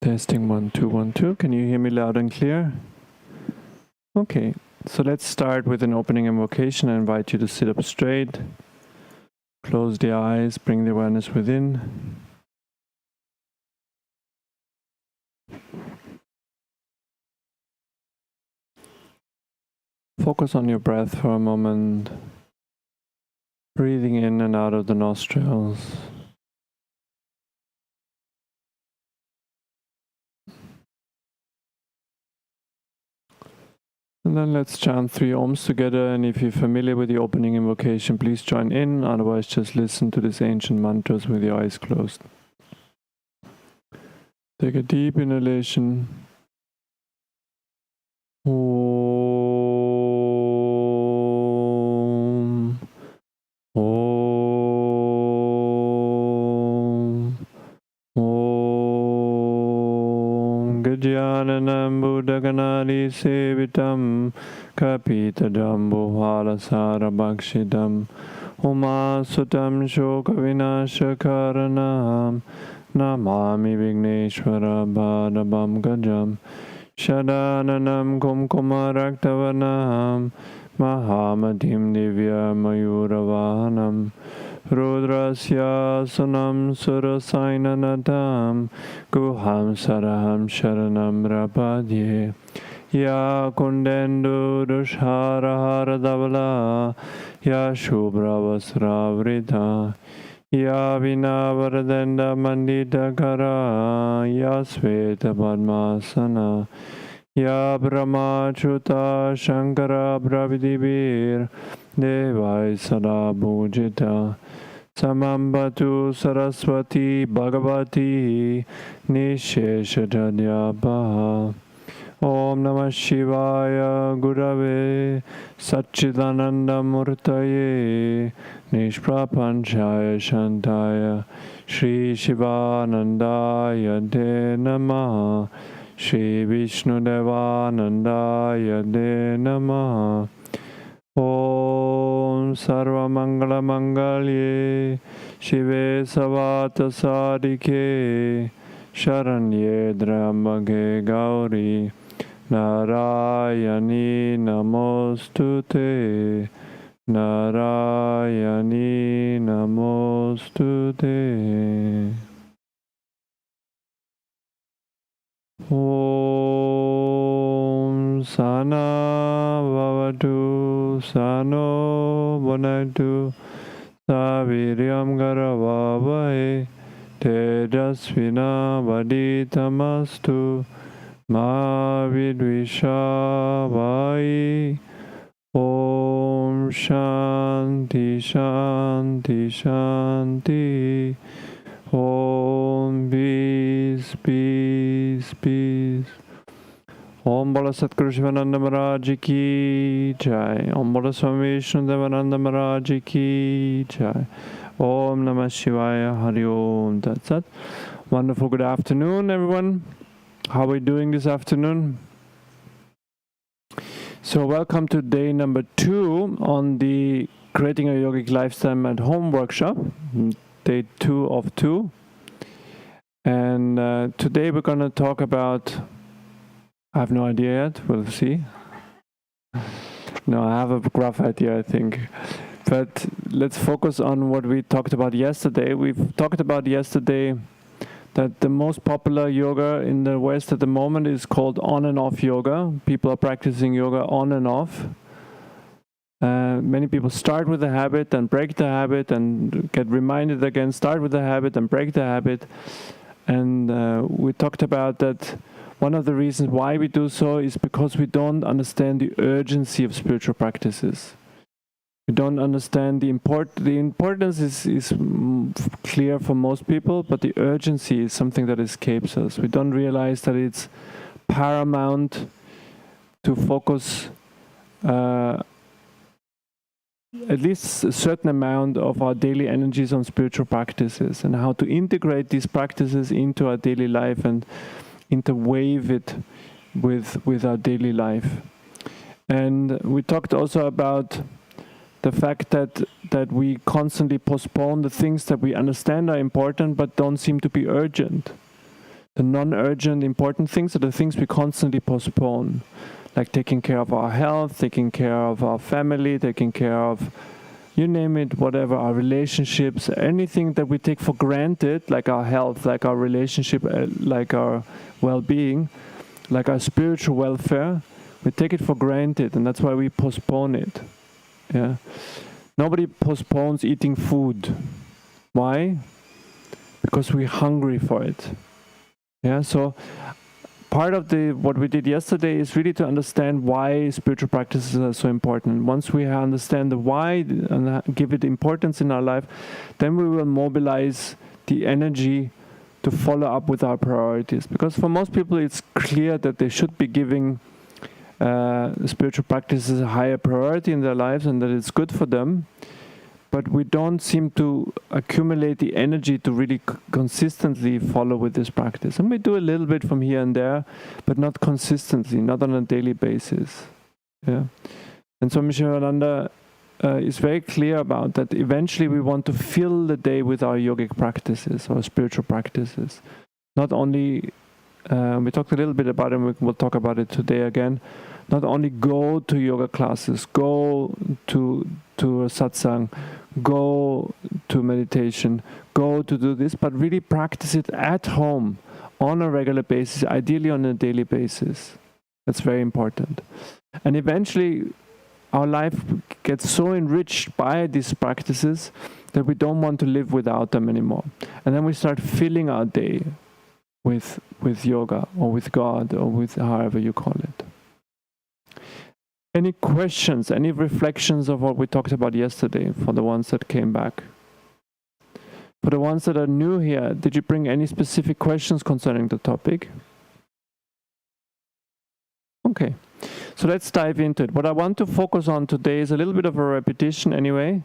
Testing 1 2 1 2. Can you hear me loud and clear? Okay, so let's start with an opening invocation. I invite you to sit up straight, close the eyes, bring the awareness within. Focus on your breath for a moment, breathing in and out of the nostrils. And then let's chant 3 Ohms together, and if you're familiar with the opening invocation, please join in, otherwise just listen to these ancient mantras with your eyes closed. Take a deep inhalation. Om. Om. Om. Gajyananam Buddhaganadi Sevitam Kapita Dambu Halasara Bhakshidam Uma Sutam Shoka Vinashakaranam Namami Vigneshwara Bhadabam Gajam Shadananam Kumkumarakthavanam Mahamadim Divya Mayuravahanam Rudrasya Sunam Surasainanatam Guham Saraham Sharanam Rapadye Ya Kundendu Dusharahara Davala Ya Shubra Vasravrita Ya Vinavardenda Mandita Kara Ya Sveta Padmasana Ya Brahma Chuta Shankara Brahvidibir Devai Sada Bhujita Samambatu Saraswati Bhagavati Nisheshadadyapaha Om Namah Shivaya Gurave Satchidananda Murtaye Nishprapanchaya Shantaya Shri Shivanandaya De Namaha Shri Vishnu Devanandaya De Namaha Om Sarva Mangala Mangalye Shive Savata Sadike Sharanye Drambage Gauri Narayani Namostute Narayani Namostute Om Sana Vavatu Sano Bonatu Saviryam Garavavahe Tejasvina Vaditamastu Ma Vidvishavai Om Shanti Shanti Shanti Om Peace Peace Peace Om Bala Satguru Shivananda Maharaj Ki Jai Om Bala Swami Vishnu Devananda Maharaj Ki Jai Om Namah Shivaya Hari Om Tat Sat. Wonderful good afternoon everyone. How are we doing this afternoon? So welcome to day number 2 on the Creating a Yogic Lifestyle at Home workshop. Day 2 of 2. And today we're going to talk about, I have no idea yet, we'll see. No, I have a rough idea I think. But let's focus on what we talked about yesterday. We've talked about yesterday that the most popular yoga in the West at the moment is called on and off yoga. People are practicing yoga on and off. Many people start with the habit and break the habit and get reminded again, start with the habit and break the habit. And we talked about that one of the reasons why we do so is because we don't understand the urgency of spiritual practices. We don't understand the importance is clear for most people, but the urgency is something that escapes us. We don't realize that it's paramount to focus at least a certain amount of our daily energies on spiritual practices and how to integrate these practices into our daily life and interweave it with our daily life. And we talked also about the fact that we constantly postpone the things that we understand are important but don't seem to be urgent. The non-urgent important things are the things we constantly postpone, like taking care of our health, taking care of our family, taking care of, you name it, whatever, our relationships, anything that we take for granted, like our health, like our relationship, like our well-being, like our spiritual welfare. We take it for granted, and that's why we postpone it. Yeah. Nobody postpones eating food. Why? Because we're hungry for it. Yeah. So part of what we did yesterday is really to understand why spiritual practices are so important. Once we understand the why and give it importance in our life, then we will mobilize the energy to follow up with our priorities. Because for most people, it's clear that they should be giving spiritual practices a higher priority in their lives and that it's good for them. But we don't seem to accumulate the energy to really consistently follow with this practice. And we do a little bit from here and there, but not consistently, not on a daily basis. Yeah. And so Mishivananda is very clear about that. Eventually we want to fill the day with our yogic practices or spiritual practices. Not only, we talked a little bit about it, and we'll talk about it today again, not only go to yoga classes, go to a satsang, go to meditation, go to do this, but really practice it at home on a regular basis, ideally on a daily basis. That's very important. And eventually our life gets so enriched by these practices that we don't want to live without them anymore. And then we start filling our day with yoga or with God or with however you call it. Any questions, any reflections of what we talked about yesterday for the ones that came back? For the ones that are new here, did you bring any specific questions concerning the topic? Okay, so let's dive into it. What I want to focus on today is a little bit of a repetition anyway,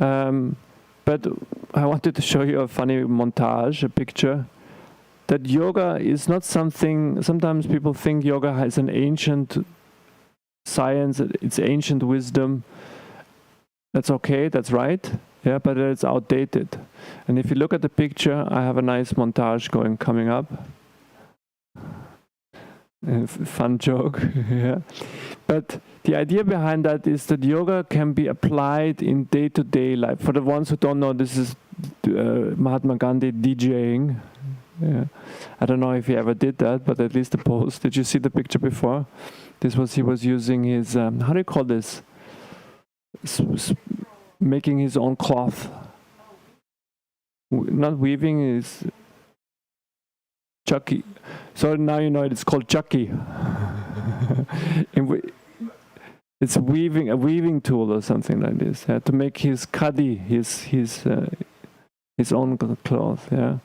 but I wanted to show you a funny montage, a picture, that yoga is not something, sometimes people think yoga has an ancient science, it's ancient wisdom. That's okay, that's right, yeah, but it's outdated. And if you look at the picture, I have a nice montage coming up. Fun joke, yeah. But the idea behind that is that yoga can be applied in day-to-day life. For the ones who don't know, this is Mahatma Gandhi DJing. Yeah. I don't know if he ever did that, but at least the pose. Did you see the picture before? This was, he was using his, how do you call this? Making his own cloth. Not weaving, is Chucky. So now you know it, it's called Chucky. It's weaving, a weaving tool or something like this, yeah, to make his khadi, his own cloth, yeah.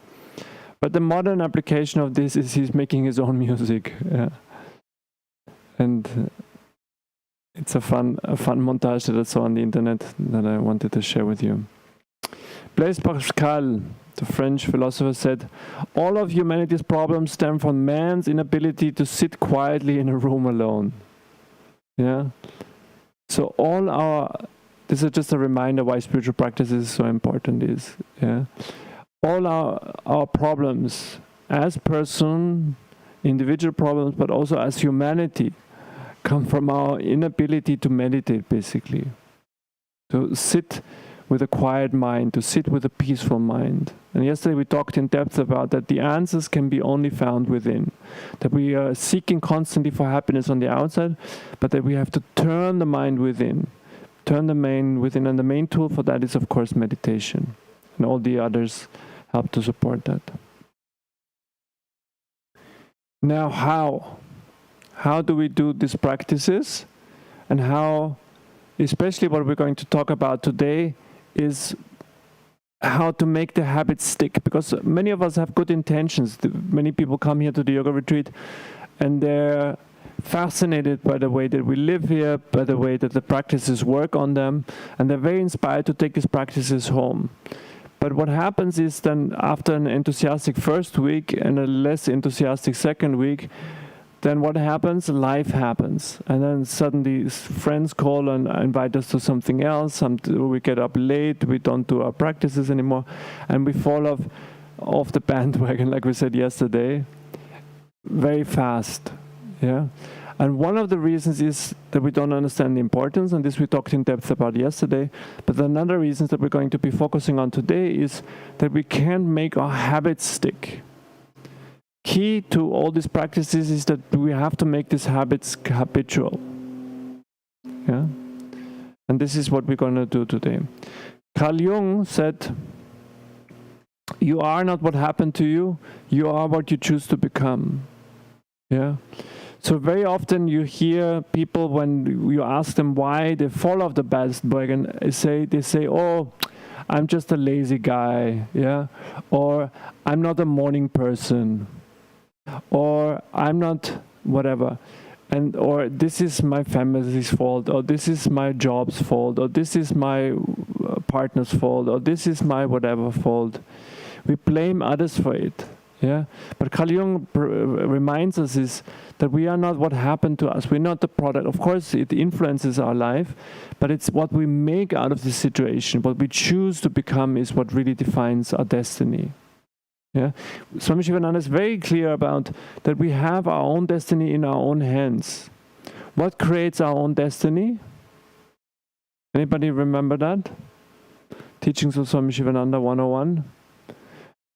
But the modern application of this is he's making his own music, yeah. And it's a fun montage that I saw on the internet that I wanted to share with you. Blaise Pascal, the French philosopher, said, "All of humanity's problems stem from man's inability to sit quietly in a room alone." Yeah. So this is just a reminder why spiritual practice is so important. Yeah. All our problems as individual problems, but also as humanity, come from our inability to meditate, basically. To sit with a quiet mind, to sit with a peaceful mind. And yesterday we talked in depth about that the answers can be only found within. That we are seeking constantly for happiness on the outside, but that we have to turn the mind within. Turn the mind within, and the main tool for that is, of course, meditation. And all the others help to support that. Now, how? How do we do these practices? And how, especially what we're going to talk about today, is how to make the habits stick. Because many of us have good intentions. Many people come here to the yoga retreat and they're fascinated by the way that we live here, by the way that the practices work on them, and they're very inspired to take these practices home. But what happens is then after an enthusiastic first week and a less enthusiastic second week, then what happens? Life happens. And then suddenly friends call and invite us to something else. We get up late, we don't do our practices anymore, and we fall off off the bandwagon, like we said yesterday, very fast. Yeah. And one of the reasons is that we don't understand the importance, and this we talked in depth about yesterday. But another reason that we're going to be focusing on today is that we can't make our habits stick. Key to all these practices is that we have to make these habits habitual. Yeah? And this is what we're going to do today. Carl Jung said, "You are not what happened to you, you are what you choose to become." Yeah. So very often you hear people, when you ask them why they fall off the bandwagon, they say, "Oh, I'm just a lazy guy," yeah, or "I'm not a morning person," or "I'm not whatever," and or "This is my family's fault," or "This is my job's fault," or "This is my partner's fault," or "This is my whatever fault." We blame others for it. Yeah, but Carl Jung reminds us is that we are not what happened to us. We're not the product. Of course, it influences our life, but it's what we make out of the situation. What we choose to become is what really defines our destiny. Yeah, Swami Shivananda is very clear about that we have our own destiny in our own hands. What creates our own destiny? Anybody remember that? Teachings of Swami Shivananda 101.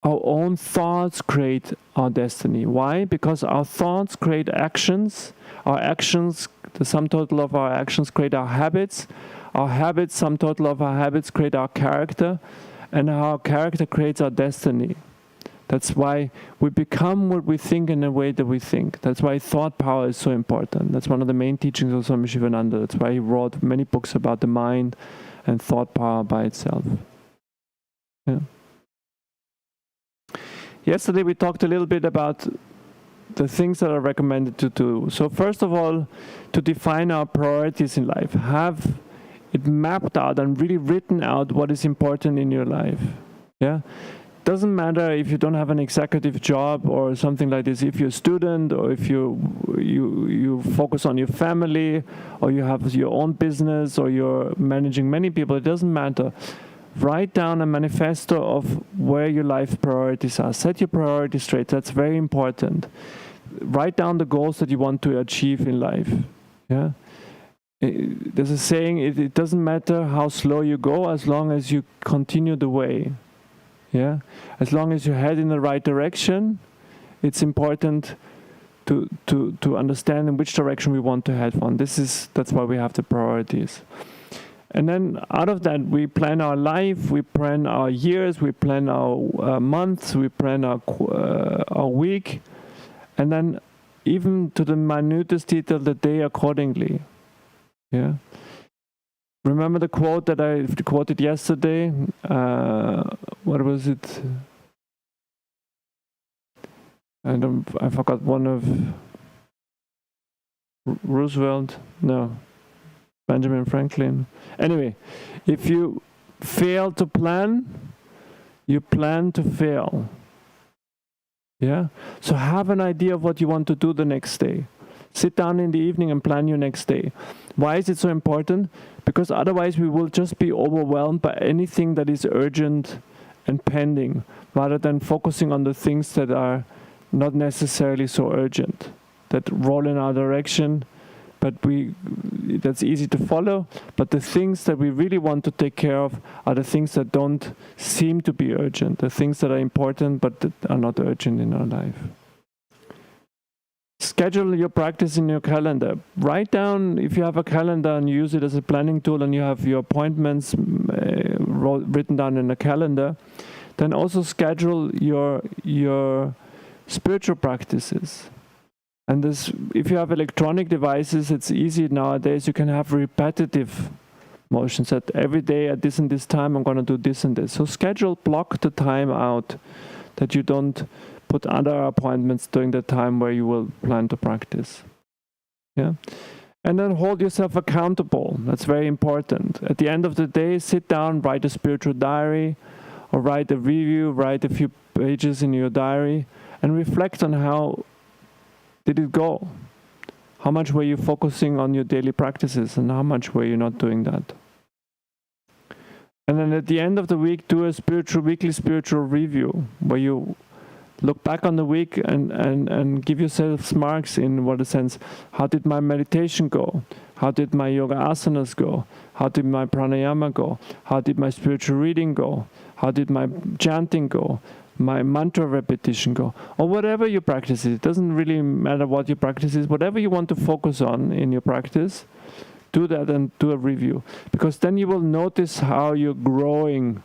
Our own thoughts create our destiny. Why? Because our thoughts create actions. Our actions, the sum total of our actions, create our habits. Our habits, sum total of our habits, create our character. And our character creates our destiny. That's why we become what we think in the way that we think. That's why thought power is so important. That's one of the main teachings of Swami Shivananda. That's why he wrote many books about the mind and thought power by itself. Yeah. Yesterday we talked a little bit about the things that are recommended to do. So first of all, to define our priorities in life. Have it mapped out and really written out what is important in your life. Yeah? Doesn't matter if you don't have an executive job or something like this. If you're a student, or if you focus on your family, or you have your own business, or you're managing many people, it doesn't matter. Write down a manifesto of where your life priorities are. Set your priorities straight. That's very important. Write down the goals that you want to achieve in life. Yeah. There's a saying, it doesn't matter how slow you go as long as you continue the way. Yeah. As long as you head in the right direction, it's important to understand in which direction we want to head on. That's why we have the priorities. And then out of that, we plan our life, we plan our years, we plan our months, we plan our week, and then even to the minutest detail, the day accordingly. Yeah. Remember the quote that I quoted yesterday? What was it? I forgot one of Roosevelt. No. Benjamin Franklin. Anyway, if you fail to plan, you plan to fail. Yeah? So have an idea of what you want to do the next day. Sit down in the evening and plan your next day. Why is it so important? Because otherwise we will just be overwhelmed by anything that is urgent and pending, rather than focusing on the things that are not necessarily so urgent, that roll in our direction, but that's easy to follow. But the things that we really want to take care of are the things that don't seem to be urgent, the things that are important but that are not urgent in our life. Schedule your practice in your calendar. Write down, if you have a calendar and you use it as a planning tool and you have your appointments written down in a calendar, then also schedule your spiritual practices. And if you have electronic devices, it's easy nowadays. You can have repetitive motions that every day at this and this time I'm going to do this and this. So block the time out, that you don't put other appointments during the time where you will plan to practice. Yeah. And then hold yourself accountable. That's very important. At the end of the day, sit down, write a spiritual diary, or write a review, write a few pages in your diary, and reflect on how did it go? How much were you focusing on your daily practices, and how much were you not doing that? And then at the end of the week, do a weekly spiritual review, where you look back on the week and give yourself marks in what a sense. How did my meditation go? How did my yoga asanas go? How did my pranayama go? How did my spiritual reading go? How did my chanting go? My mantra repetition go? Or whatever you practice. It doesn't really matter what your practice is. Whatever you want to focus on in your practice, do that and do a review. Because then you will notice how you're growing,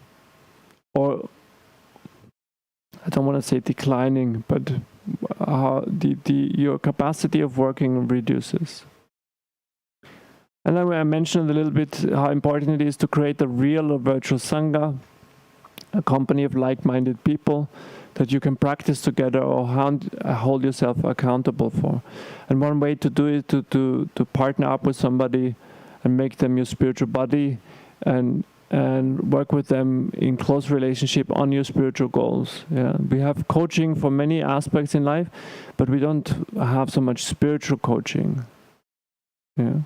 or I don't want to say declining, but how your capacity of working reduces. And then I mentioned a little bit how important it is to create a real or virtual sangha, a company of like-minded people that you can practice together or hold yourself accountable for. And one way to do it is to partner up with somebody and make them your spiritual buddy and work with them in close relationship on your spiritual goals. Yeah, we have coaching for many aspects in life, but we don't have so much spiritual coaching. Yeah,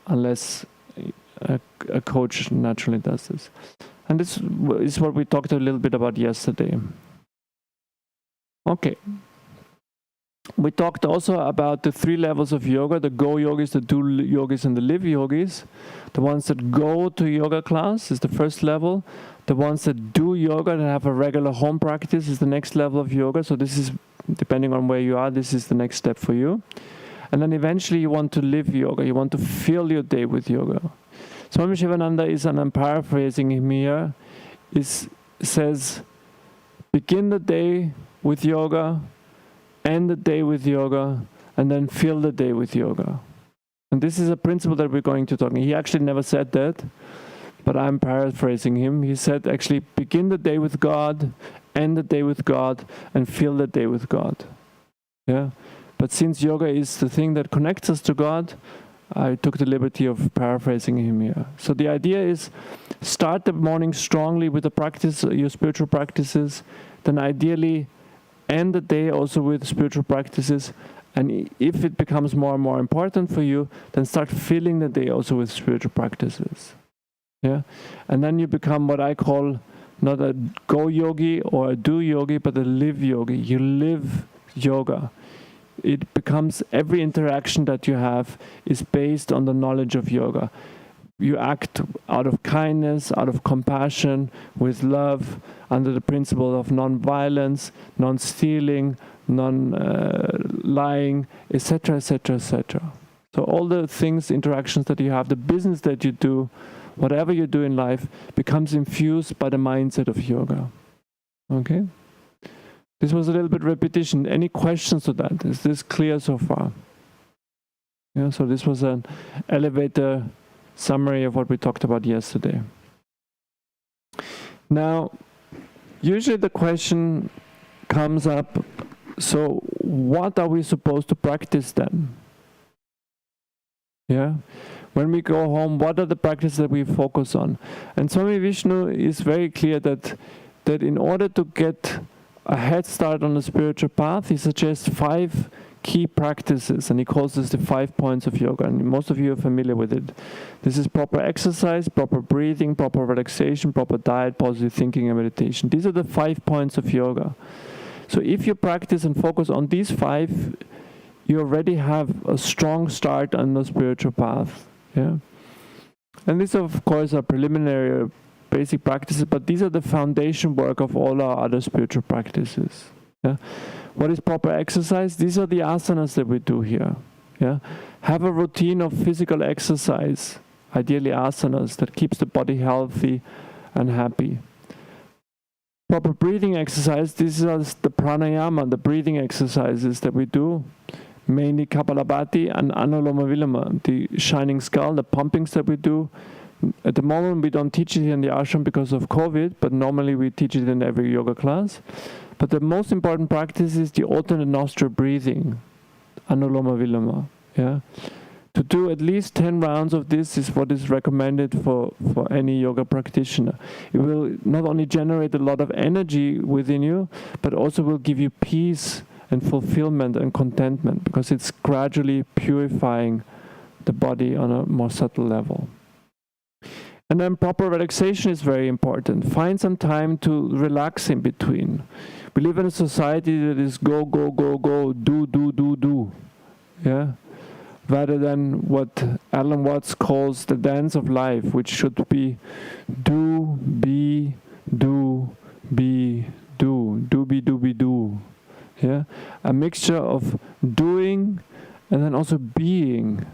unless a coach naturally does this. And this is what we talked a little bit about yesterday. Okay. We talked also about the 3 levels of yoga: the go yogis, the do yogis, and the live yogis. The ones that go to yoga class is the first level. The ones that do yoga and have a regular home practice is the next level of yoga. So this is, depending on where you are, this is the next step for you. And then eventually you want to live yoga. You want to fill your day with yoga. Swami Shivananda is, and I'm paraphrasing him here, says, begin the day with yoga, end the day with yoga, and then fill the day with yoga. And this is a principle that we're going to talk. He actually never said that, but I'm paraphrasing him. He said, actually, begin the day with God, end the day with God, and fill the day with God. Yeah. But since yoga is the thing that connects us to God, I took the liberty of paraphrasing him here. So the idea is, start the morning strongly with the practice, your spiritual practices, then ideally end the day also with spiritual practices, and if it becomes more and more important for you, then start filling the day also with spiritual practices. Yeah, and then you become what I call not a go yogi or a do yogi, but a live yogi. You live yoga. It becomes, every interaction that you have is based on the knowledge of yoga. You act out of kindness, out of compassion, with love, under the principle of non-violence, non-stealing, non-lying, etc., etc., etc. So all the things, interactions that you have, the business that you do, whatever you do in life, becomes infused by the mindset of yoga. Okay? This was a little bit repetition. Any questions to that? Is this clear so far? Yeah, so this was an elevator summary of what we talked about yesterday. Now, usually the question comes up, so what are we supposed to practice then? Yeah? When we go home, what are the practices that we focus on? And Swami Vishnu is very clear that in order to get a head start on the spiritual path, he suggests 5 key practices, and he calls this the 5 points of yoga, and most of you are familiar with it. This is proper exercise, proper breathing, proper relaxation, proper diet, positive thinking, and meditation. These are the 5 points of yoga. So if you practice and focus on these 5, you already have a strong start on the spiritual path. Yeah, and these of course are preliminary basic practices, but these are the foundation work of all our other spiritual practices. Yeah? What is proper exercise? These are the asanas that we do here. Yeah? Have a routine of physical exercise, ideally asanas, that keeps the body healthy and happy. Proper breathing exercise, these are the pranayama, the breathing exercises that we do, mainly Kapalabhati and Anuloma Viloma, the shining skull, the pumpings that we do. At the moment we don't teach it in the ashram because of COVID, but normally we teach it in every yoga class. But the most important practice is the alternate nostril breathing, Anuloma Viloma. Yeah? To do at least 10 rounds of this is what is recommended for any yoga practitioner. It will not only generate a lot of energy within you, but also will give you peace and fulfillment and contentment, because it's gradually purifying the body on a more subtle level. And then proper relaxation is very important. Find some time to relax in between. We live in a society that is go, go, go, go, do, do, do, do. Yeah? Rather than what Alan Watts calls the dance of life, which should be do, be, do, be, do, do, be, do, be, do. Yeah? A mixture of doing and then also being.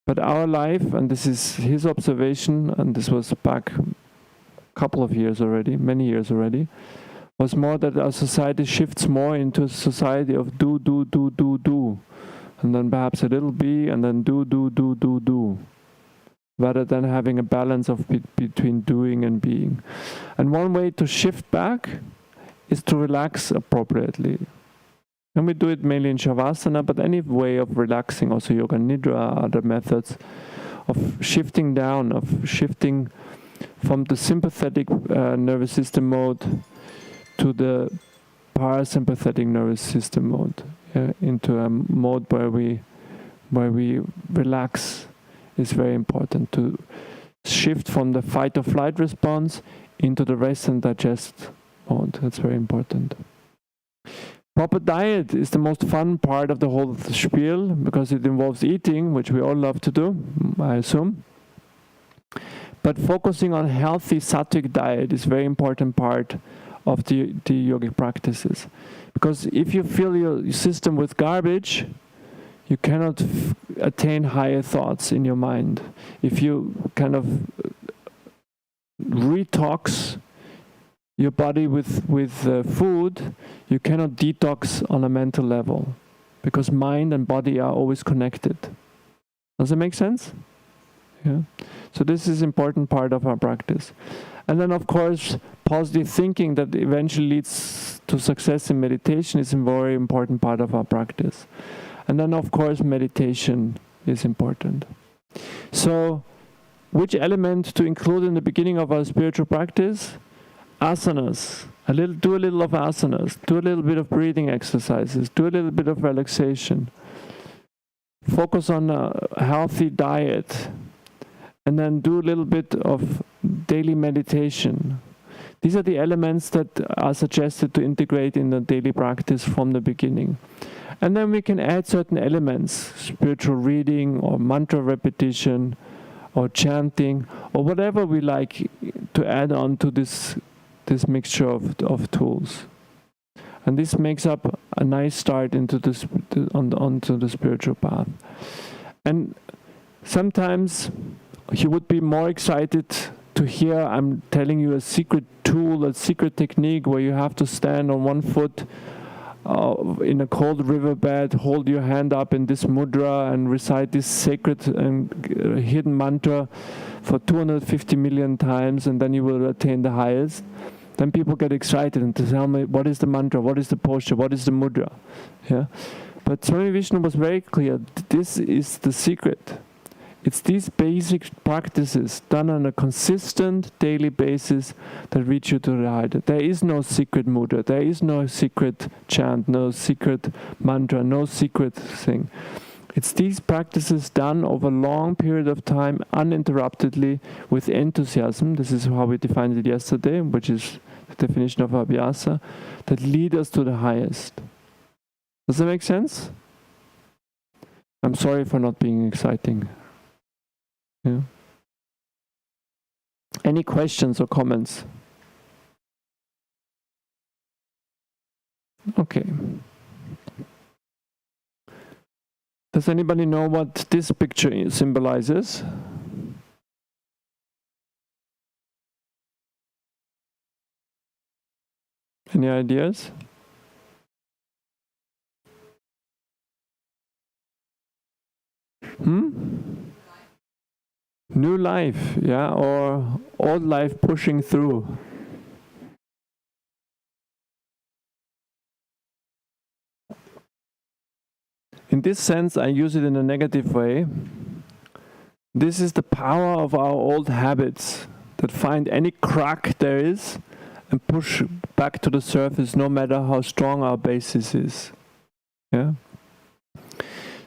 But our life, and this is his observation, and this was back a couple of years already, many years already, was more that our society shifts more into a society of do, do, do, do, do. And then perhaps a little be, and then do, do, do, do, do. Rather than having a balance of between doing and being. And one way to shift back is to relax appropriately. And we do it mainly in Shavasana, but any way of relaxing, also Yoga Nidra, other methods of shifting down, of shifting from the sympathetic nervous system mode to the parasympathetic nervous system mode, into a mode where we relax is very important, to shift from the fight or flight response into the rest and digest mode. That's very important. Proper diet is the most fun part of the whole spiel because it involves eating, which we all love to do, I assume. But focusing on healthy sattvic diet is a very important part of the yogic practices. Because if you fill your system with garbage, you cannot attain higher thoughts in your mind. If you kind of retox your body with food, you cannot detox on a mental level, because mind and body are always connected. Does it make sense? Yeah. So this is an important part of our practice. And then of course, positive thinking that eventually leads to success in meditation is a very important part of our practice. And then of course, meditation is important. So, which element to include in the beginning of our spiritual practice? Asanas. Do a little of asanas. Do a little bit of breathing exercises. Do a little bit of relaxation. Focus on a healthy diet. And then do a little bit of daily meditation. These are the elements that are suggested to integrate in the daily practice from the beginning. And then we can add certain elements, spiritual reading or mantra repetition or chanting or whatever we like to add on to this mixture of tools. And this makes up a nice start into onto the spiritual path. And sometimes you would be more excited to hear I'm telling you a secret tool, a secret technique where you have to stand on one foot in a cold riverbed, hold your hand up in this mudra and recite this sacred and hidden mantra for 250 million times, and then you will attain the highest. Then people get excited and to tell me, what is the mantra, what is the posture, what is the mudra? Yeah? But Swami Vishnu was very clear, this is the secret. It's these basic practices done on a consistent daily basis that reach you to the height. There is no secret mudra, there is no secret chant, no secret mantra, no secret thing. It's these practices done over a long period of time, uninterruptedly, with enthusiasm. This is how we defined it yesterday, which is the definition of abhyasa, that lead us to the highest. Does that make sense? I'm sorry for not being exciting. Yeah. Any questions or comments? Okay. Does anybody know what this picture symbolizes? Any ideas? New life, yeah, or old life pushing through. In this sense, I use it in a negative way. This is the power of our old habits that find any crack there is and push back to the surface no matter how strong our basis is. Yeah.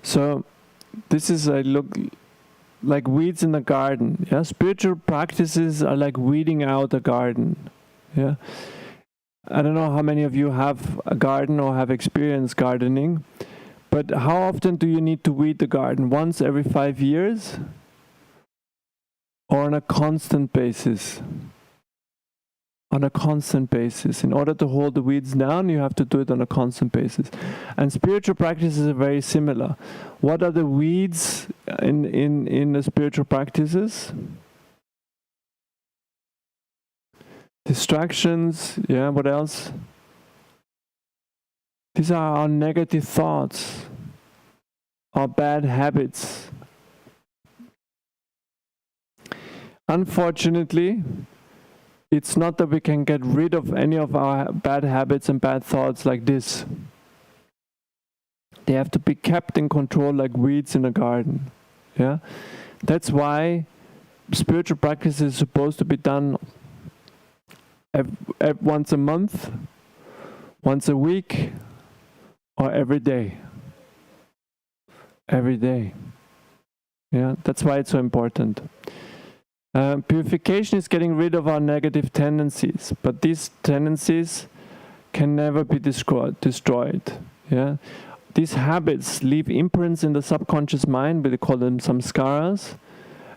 So this is like weeds in the garden. Yeah, spiritual practices are like weeding out a garden. Yeah, I don't know how many of you have a garden or have experienced gardening, but how often do you need to weed the garden? Once every 5 years, or on a constant basis? On a constant basis. In order to hold the weeds down, you have to do it on a constant basis. And spiritual practices are very similar. What are the weeds in the spiritual practices? Distractions, yeah, what else? These are our negative thoughts, our bad habits. Unfortunately, it's not that we can get rid of any of our bad habits and bad thoughts like this. They have to be kept in control like weeds in a garden. Yeah, that's why spiritual practice is supposed to be done once a month, once a week, or every day. Every day. Yeah, that's why it's so important. Purification is getting rid of our negative tendencies, but these tendencies can never be destroyed. Yeah, these habits leave imprints in the subconscious mind. We call them samskaras,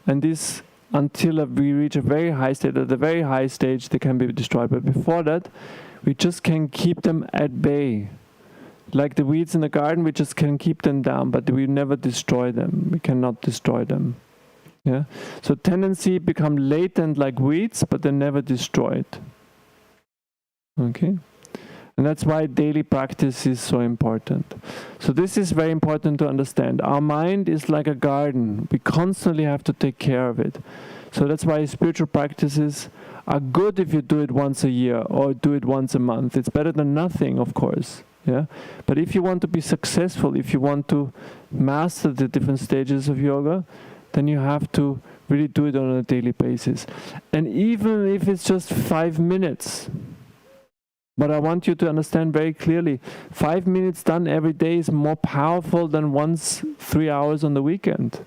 and this until we reach a very high state. At a very high stage, they can be destroyed. But before that, we just can keep them at bay. Like the weeds in the garden, we just can keep them down, but we never destroy them. We cannot destroy them. Yeah. So tendency become latent like weeds, but they're never destroyed. Okay. And that's why daily practice is so important. So this is very important to understand. Our mind is like a garden. We constantly have to take care of it. So that's why spiritual practices are good if you do it once a year or do it once a month. It's better than nothing, of course. Yeah. But if you want to be successful, if you want to master the different stages of yoga, then you have to really do it on a daily basis. And even if it's just 5 minutes, but I want you to understand very clearly, 5 minutes done every day is more powerful than once 3 hours on the weekend.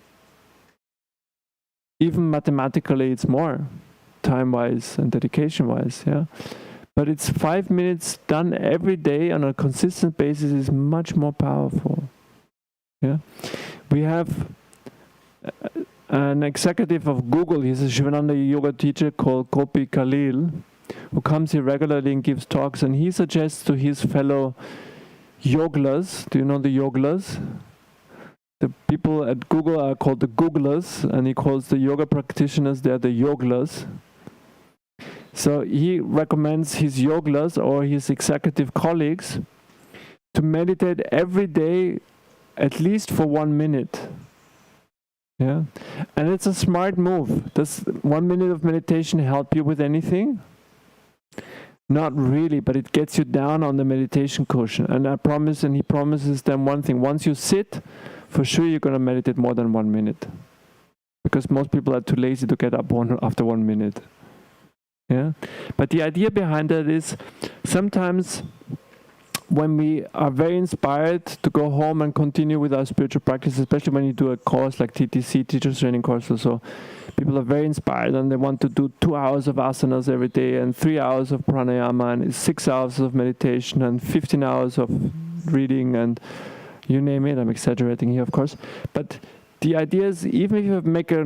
Even mathematically it's more, time-wise and dedication-wise, yeah. But it's 5 minutes done every day on a consistent basis is much more powerful. Yeah, we have an executive of Google. He's a Shivananda yoga teacher called Gopi Khalil, who comes here regularly and gives talks. And he suggests to his fellow yoglas. Do you know the yoglas? The people at Google are called the Googlers, and he calls the yoga practitioners, they're the yoglas. So he recommends his yoglas or his executive colleagues to meditate every day at least for 1 minute. Yeah, and it's a smart move. Does 1 minute of meditation help you with anything? Not really, but it gets you down on the meditation cushion. And I promise, and he promises them one thing. Once you sit, for sure you're going to meditate more than 1 minute. Because most people are too lazy to get up after 1 minute. Yeah, but the idea behind that is sometimes when we are very inspired to go home and continue with our spiritual practice, especially when you do a course like TTC, Teacher's Training Course or so, people are very inspired and they want to do 2 hours of asanas every day and 3 hours of pranayama and 6 hours of meditation and 15 hours of reading and you name it. I'm exaggerating here, of course. But the idea is, even if you make a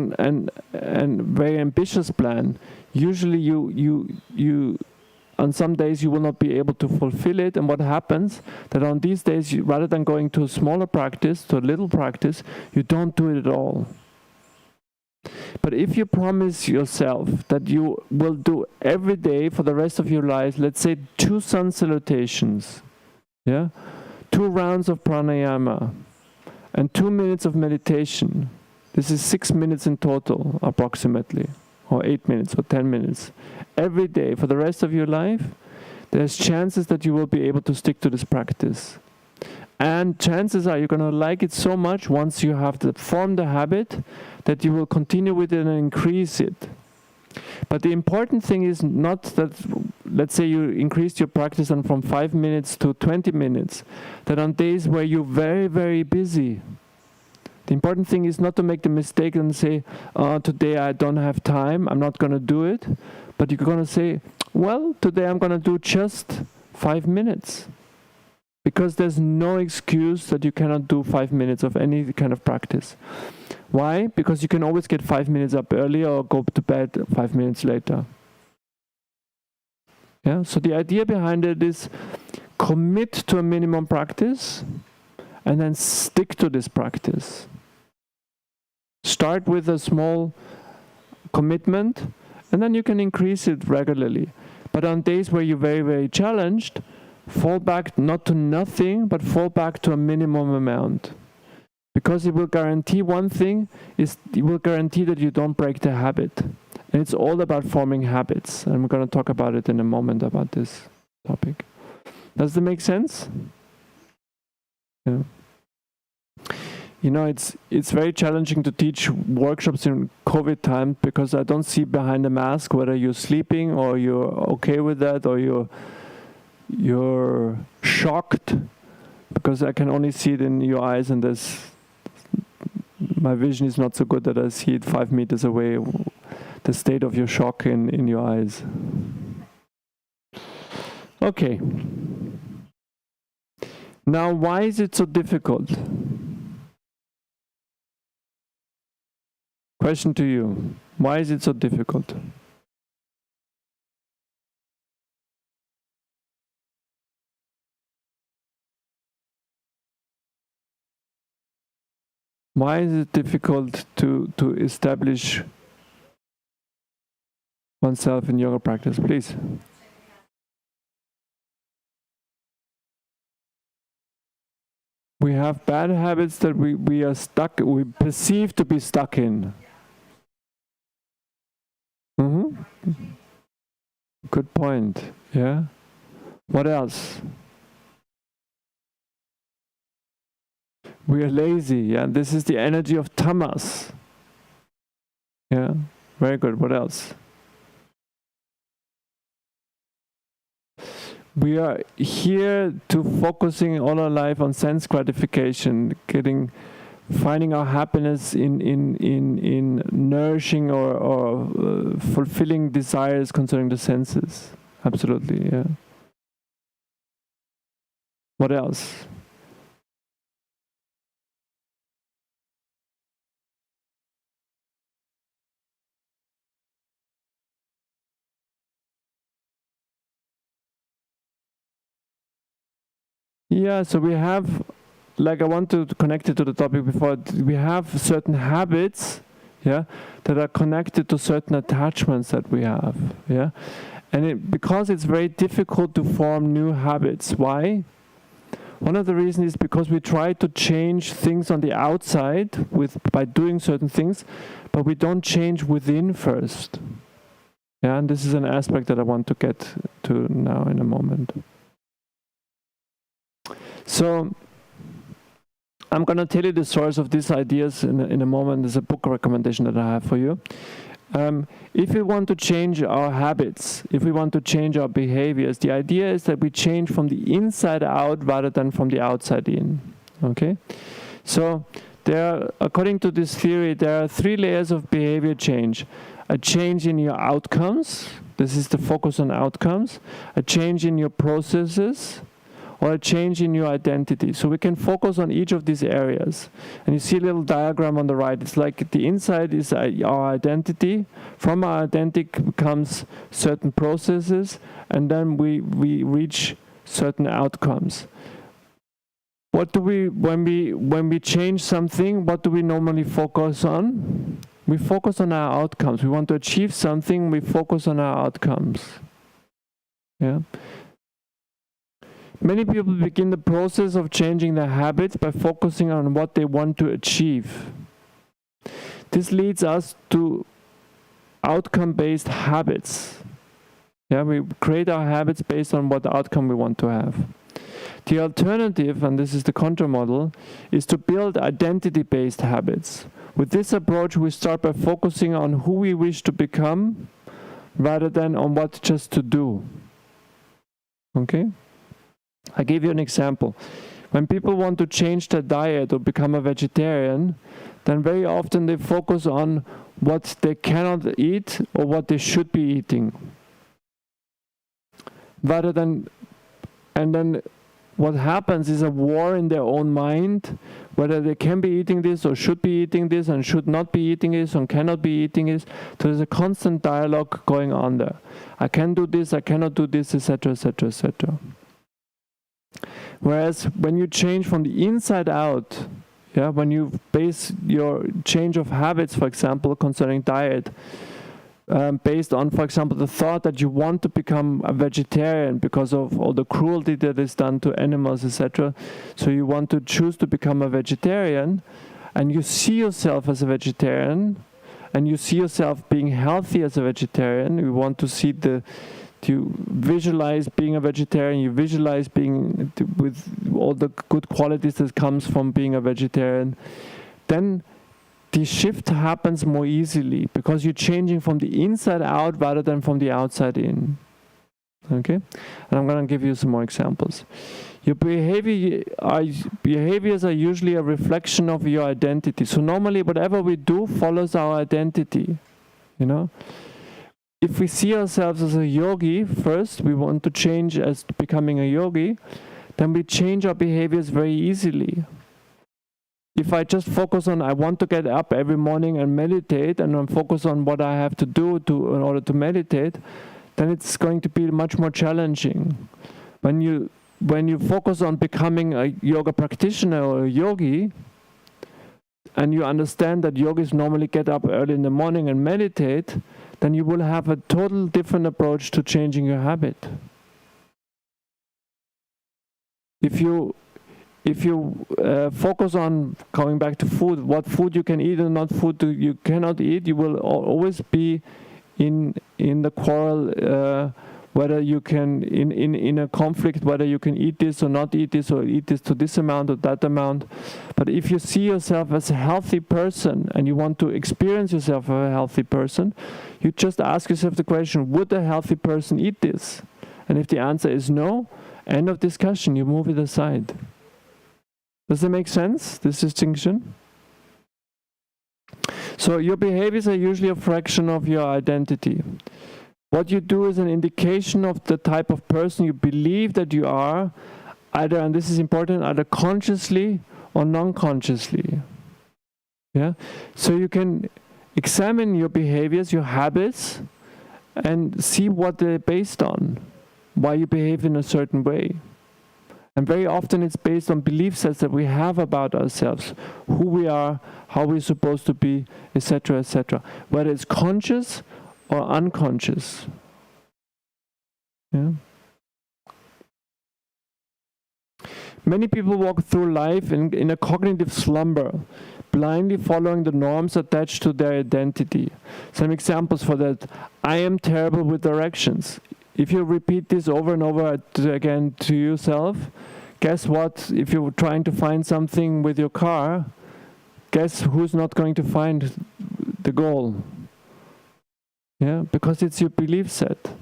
very ambitious plan, usually you on some days you will not be able to fulfill it, and what happens that on these days, rather than going to a smaller practice, to a little practice, you don't do it at all. But if you promise yourself that you will do every day for the rest of your life, let's say 2 sun salutations, yeah, 2 rounds of pranayama, and 2 minutes of meditation, this is 6 minutes in total, approximately, or 8 minutes, or 10 minutes. Every day, for the rest of your life, there's chances that you will be able to stick to this practice. And chances are you're going to like it so much once you have formed the habit that you will continue with it and increase it. But the important thing is not that, let's say you increased your practice and from 5 minutes to 20 minutes, that on days where you're very, very busy, The important thing is not to make the mistake and say, today I don't have time, I'm not going to do it. But you're going to say, well, today I'm going to do just 5 minutes. Because there's no excuse that you cannot do 5 minutes of any kind of practice. Why? Because you can always get 5 minutes up earlier or go to bed 5 minutes later. Yeah. So the idea behind it is commit to a minimum practice and then stick to this practice. Start with a small commitment and then you can increase it regularly. But on days where you're very, very challenged, fall back not to nothing, but fall back to a minimum amount. Because it will guarantee one thing, is it will guarantee that you don't break the habit. And it's all about forming habits. And we're going to talk about it in a moment about this topic. Does that make sense? Yeah. You know, it's very challenging to teach workshops in COVID time because I don't see behind the mask whether you're sleeping or you're okay with that or you're shocked, because I can only see it in your eyes, and my vision is not so good that I see it 5 meters away, the state of your shock in your eyes. Okay. Now, why is it so difficult? Question to you. Why is it so difficult? Why is it difficult to establish oneself in yoga practice? Please. We have bad habits that we are stuck, we perceive to be stuck in. Good point. Yeah. What else? We are lazy. Yeah. This is the energy of tamas. Yeah. Very good. What else? We are here to focusing all our life on sense gratification, finding our happiness in nourishing or fulfilling desires concerning the senses. Absolutely, yeah. What else? Yeah, so we have, like I want to connect it to the topic before, we have certain habits, yeah, that are connected to certain attachments that we have, yeah. And because it's very difficult to form new habits. Why? One of the reasons is because we try to change things on the outside by doing certain things, but we don't change within first. Yeah, and this is an aspect that I want to get to now in a moment. So I'm going to tell you the source of these ideas in a moment. There's a book recommendation that I have for you. If we want to change our habits, if we want to change our behaviors, the idea is that we change from the inside out rather than from the outside in. Okay? So according to this theory, there are 3 layers of behavior change. A change in your outcomes. This is the focus on outcomes. A change in your processes, or a change in your identity. So we can focus on each of these areas. And you see a little diagram on the right. It's like the inside is our identity. From our identity comes certain processes, and then we reach certain outcomes. What do when we change something, what do we normally focus on? We focus on our outcomes. We want to achieve something, we focus on our outcomes. Yeah. Many people begin the process of changing their habits by focusing on what they want to achieve. This leads us to outcome-based habits. Yeah, we create our habits based on what outcome we want to have. The alternative, and this is the contra model, is to build identity-based habits. With this approach, we start by focusing on who we wish to become rather than on what just to do. Okay? I give you an example. when people want to change their diet or become a vegetarian, then very often they focus on what they cannot eat or what they should be eating. Rather than, and then what happens is a war in their own mind, whether they can be eating this or should be eating this and should not be eating this and cannot be eating this. So there's a constant dialogue going on there. I can do this, I cannot do this, etc., etc., etc. Whereas when you change from the inside out, yeah, when you base your change of habits, for example, concerning diet, based on, for example, the thought that you want to become a vegetarian because of all the cruelty that is done to animals, etc. So you want to choose to become a vegetarian, and you see yourself as a vegetarian, and you see yourself being healthy as a vegetarian. You want to see you visualize being a vegetarian, you visualize being with all the good qualities that comes from being a vegetarian. Then the shift happens more easily because you're changing from the inside out rather than from the outside in. Okay? And I'm going to give you some more examples. Your behaviors are usually a reflection of your identity. So normally whatever we do follows our identity. You know? If we see ourselves as a yogi first, we want to change as becoming a yogi, then we change our behaviors very easily. If I just focus on, I want to get up every morning and meditate, and I'm focused on what I have to do in order to meditate, then it's going to be much more challenging. When you focus on becoming a yoga practitioner or a yogi, and you understand that yogis normally get up early in the morning and meditate, then you will have a total different approach to changing your habit. If you focus on going back to food, what food you can eat and not food you cannot eat, you will always be in the quarrel, whether you can, in a conflict, whether you can eat this or not eat this, or eat this to this amount or that amount. But if you see yourself as a healthy person and you want to experience yourself as a healthy person, you just ask yourself the question, would a healthy person eat this? And if the answer is no, end of discussion, you move it aside. Does that make sense, this distinction? So your behaviors are usually a fraction of your identity. What you do is an indication of the type of person you believe that you are, either, and this is important, either consciously or non-consciously. Yeah? So you can examine your behaviors, your habits, and see what they're based on, why you behave in a certain way. And very often it's based on belief sets that we have about ourselves, who we are, how we're supposed to be, etc., etc. Whether it's conscious or unconscious. Yeah. Many people walk through life in a cognitive slumber, blindly following the norms attached to their identity. Some examples for that: I am terrible with directions. If you repeat this over and over again to yourself, guess what? If you're trying to find something with your car, guess who's not going to find the goal? Yeah, because it's your belief set.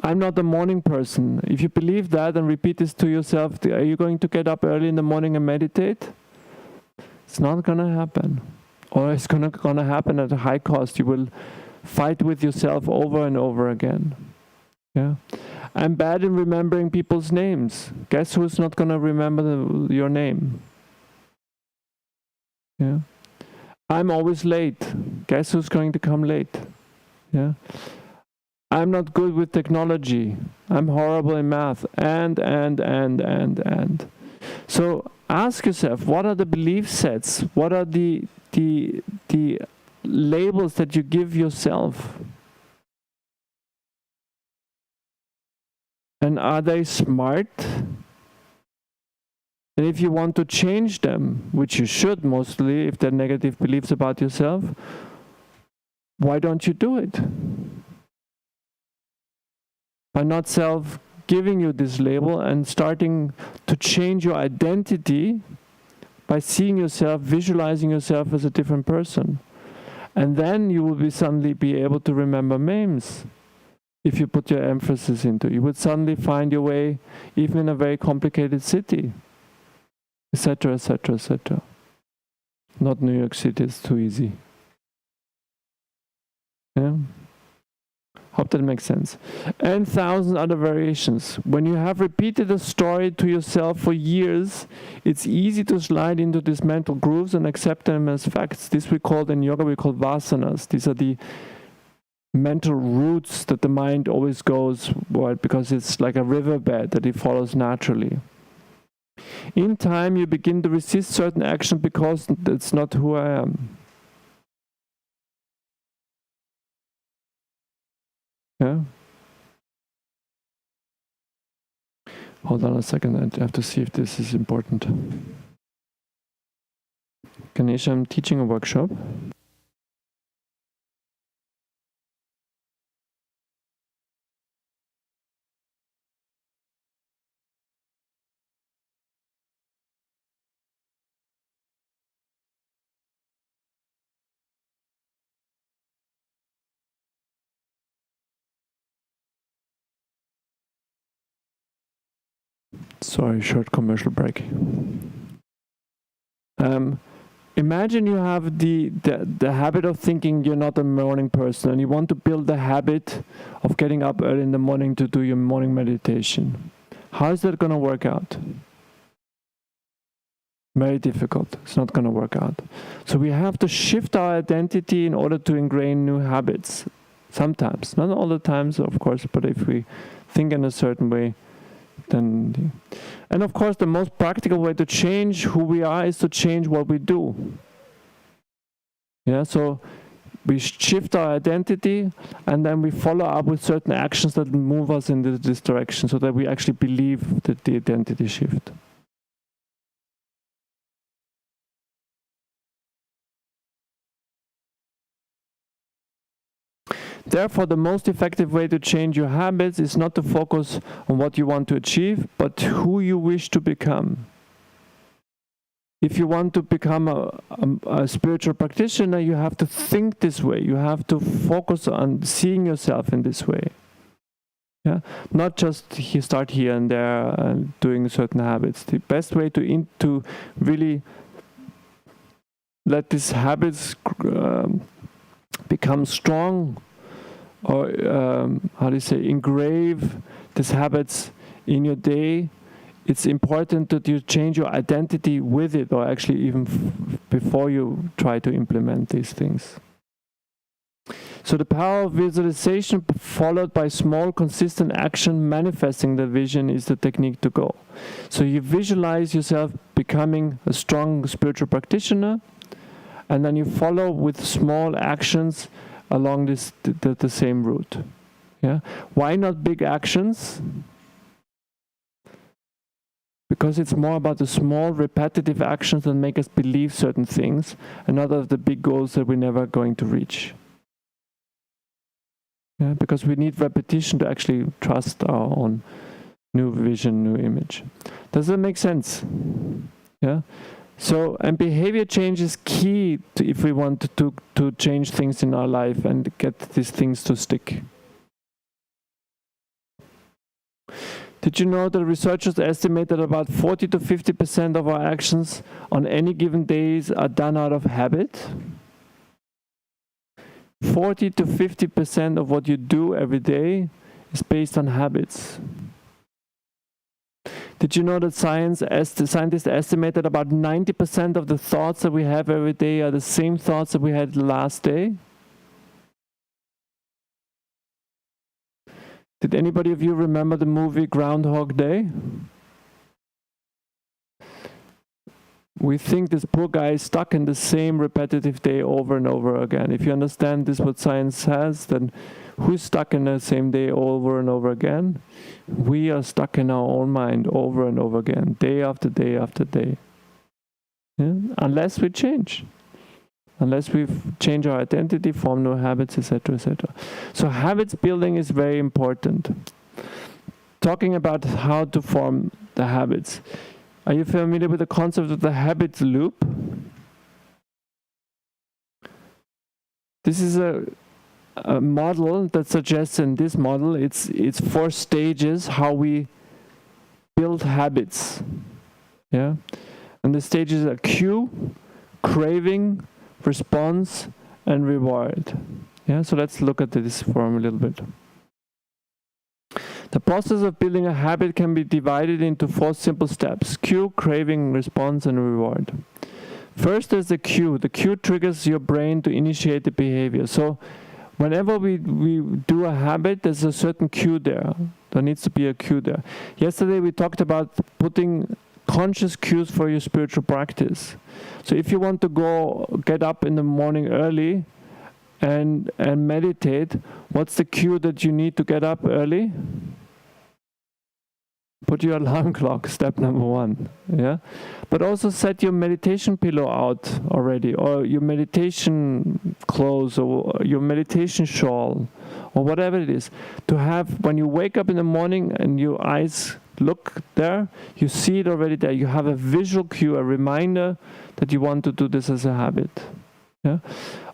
I'm not a morning person. If you believe that and repeat this to yourself, are you going to get up early in the morning and meditate? It's not going to happen. Or it's going to happen at a high cost. You will fight with yourself over and over again. Yeah, I'm bad in remembering people's names. Guess who's not going to remember your name? Yeah, I'm always late. Guess who's going to come late? Yeah, I'm not good with technology. I'm horrible in math. And. So ask yourself, what are the belief sets? What are the labels that you give yourself? And are they smart? And if you want to change them, which you should mostly, if they're negative beliefs about yourself, why don't you do it? By not giving you this label and starting to change your identity by seeing yourself, visualizing yourself as a different person. And then you will suddenly be able to remember names. If you put your emphasis into it, you would suddenly find your way even in a very complicated city. etc., etc., etc. Not New York City, it's too easy. Yeah? Hope that makes sense. And thousands other variations. When you have repeated a story to yourself for years, it's easy to slide into these mental grooves and accept them as facts. This we call, in yoga, we call vasanas. These are the mental routes that the mind always goes, right? Because it's like a riverbed that it follows naturally. In time, you begin to resist certain action because it's not who I am. Yeah? Hold on a second, I have to see if this is important. Ganesh, I'm teaching a workshop. Sorry, short commercial break. Imagine you have the habit of thinking you're not a morning person and you want to build the habit of getting up early in the morning to do your morning meditation. How is that going to work out? Very difficult. It's not going to work out. So we have to shift our identity in order to ingrain new habits. Sometimes, not all the times, of course, but if we think in a certain way, then. And of course, the most practical way to change who we are is to change what we do. Yeah, so we shift our identity and then we follow up with certain actions that move us in this direction so that we actually believe that the identity shift. Therefore, the most effective way to change your habits is not to focus on what you want to achieve, but who you wish to become. If you want to become a spiritual practitioner, you have to think this way. You have to focus on seeing yourself in this way. Yeah? Not just start here and there and doing certain habits. The best way to really let these habits become strong, or engrave these habits in your day, it's important that you change your identity with it, or actually even before you try to implement these things. So the power of visualization followed by small consistent action manifesting the vision is the technique to go. So you visualize yourself becoming a strong spiritual practitioner, and then you follow with small actions along the same route. Yeah? Why not big actions? Because it's more about the small repetitive actions that make us believe certain things, and not of the big goals that we're never going to reach. Yeah? Because we need repetition to actually trust our own new vision, new image. Does that make sense? Yeah? So, and behavior change is key if we want to change things in our life and get these things to stick. Did you know that researchers estimate that about 40 to 50% of our actions on any given days are done out of habit? 40 to 50% of what you do every day is based on habits. Did you know that scientists estimate that about 90% of the thoughts that we have every day are the same thoughts that we had last day? Did anybody of you remember the movie Groundhog Day? We think this poor guy is stuck in the same repetitive day over and over again. If you understand this, what science has, then who's stuck in the same day over and over again? We are stuck in our own mind over and over again, day after day after day. Yeah? Unless we change. Unless we change our identity, form new habits, etc., etc. So habits building is very important. Talking about how to form the habits. Are you familiar with the concept of the habit loop? This is a model that suggests, in this model, it's 4 stages how we build habits. Yeah, And the stages are cue, craving, response, and reward. Yeah, so let's look at this form a little bit. The process of building a habit can be divided into 4 simple steps: cue, craving, response, and reward. First is the cue. The cue triggers your brain to initiate the behavior. So whenever we do a habit, there's a certain cue there. There needs to be a cue there. Yesterday we talked about putting conscious cues for your spiritual practice. So if you want to get up in the morning early and meditate, what's the cue that you need to get up early? Put your alarm clock, step number 1. Yeah, but also set your meditation pillow out already, or your meditation clothes, or your meditation shawl, or whatever it is. To have, when you wake up in the morning and your eyes look there, you see it already there. You have a visual cue, a reminder that you want to do this as a habit. Yeah,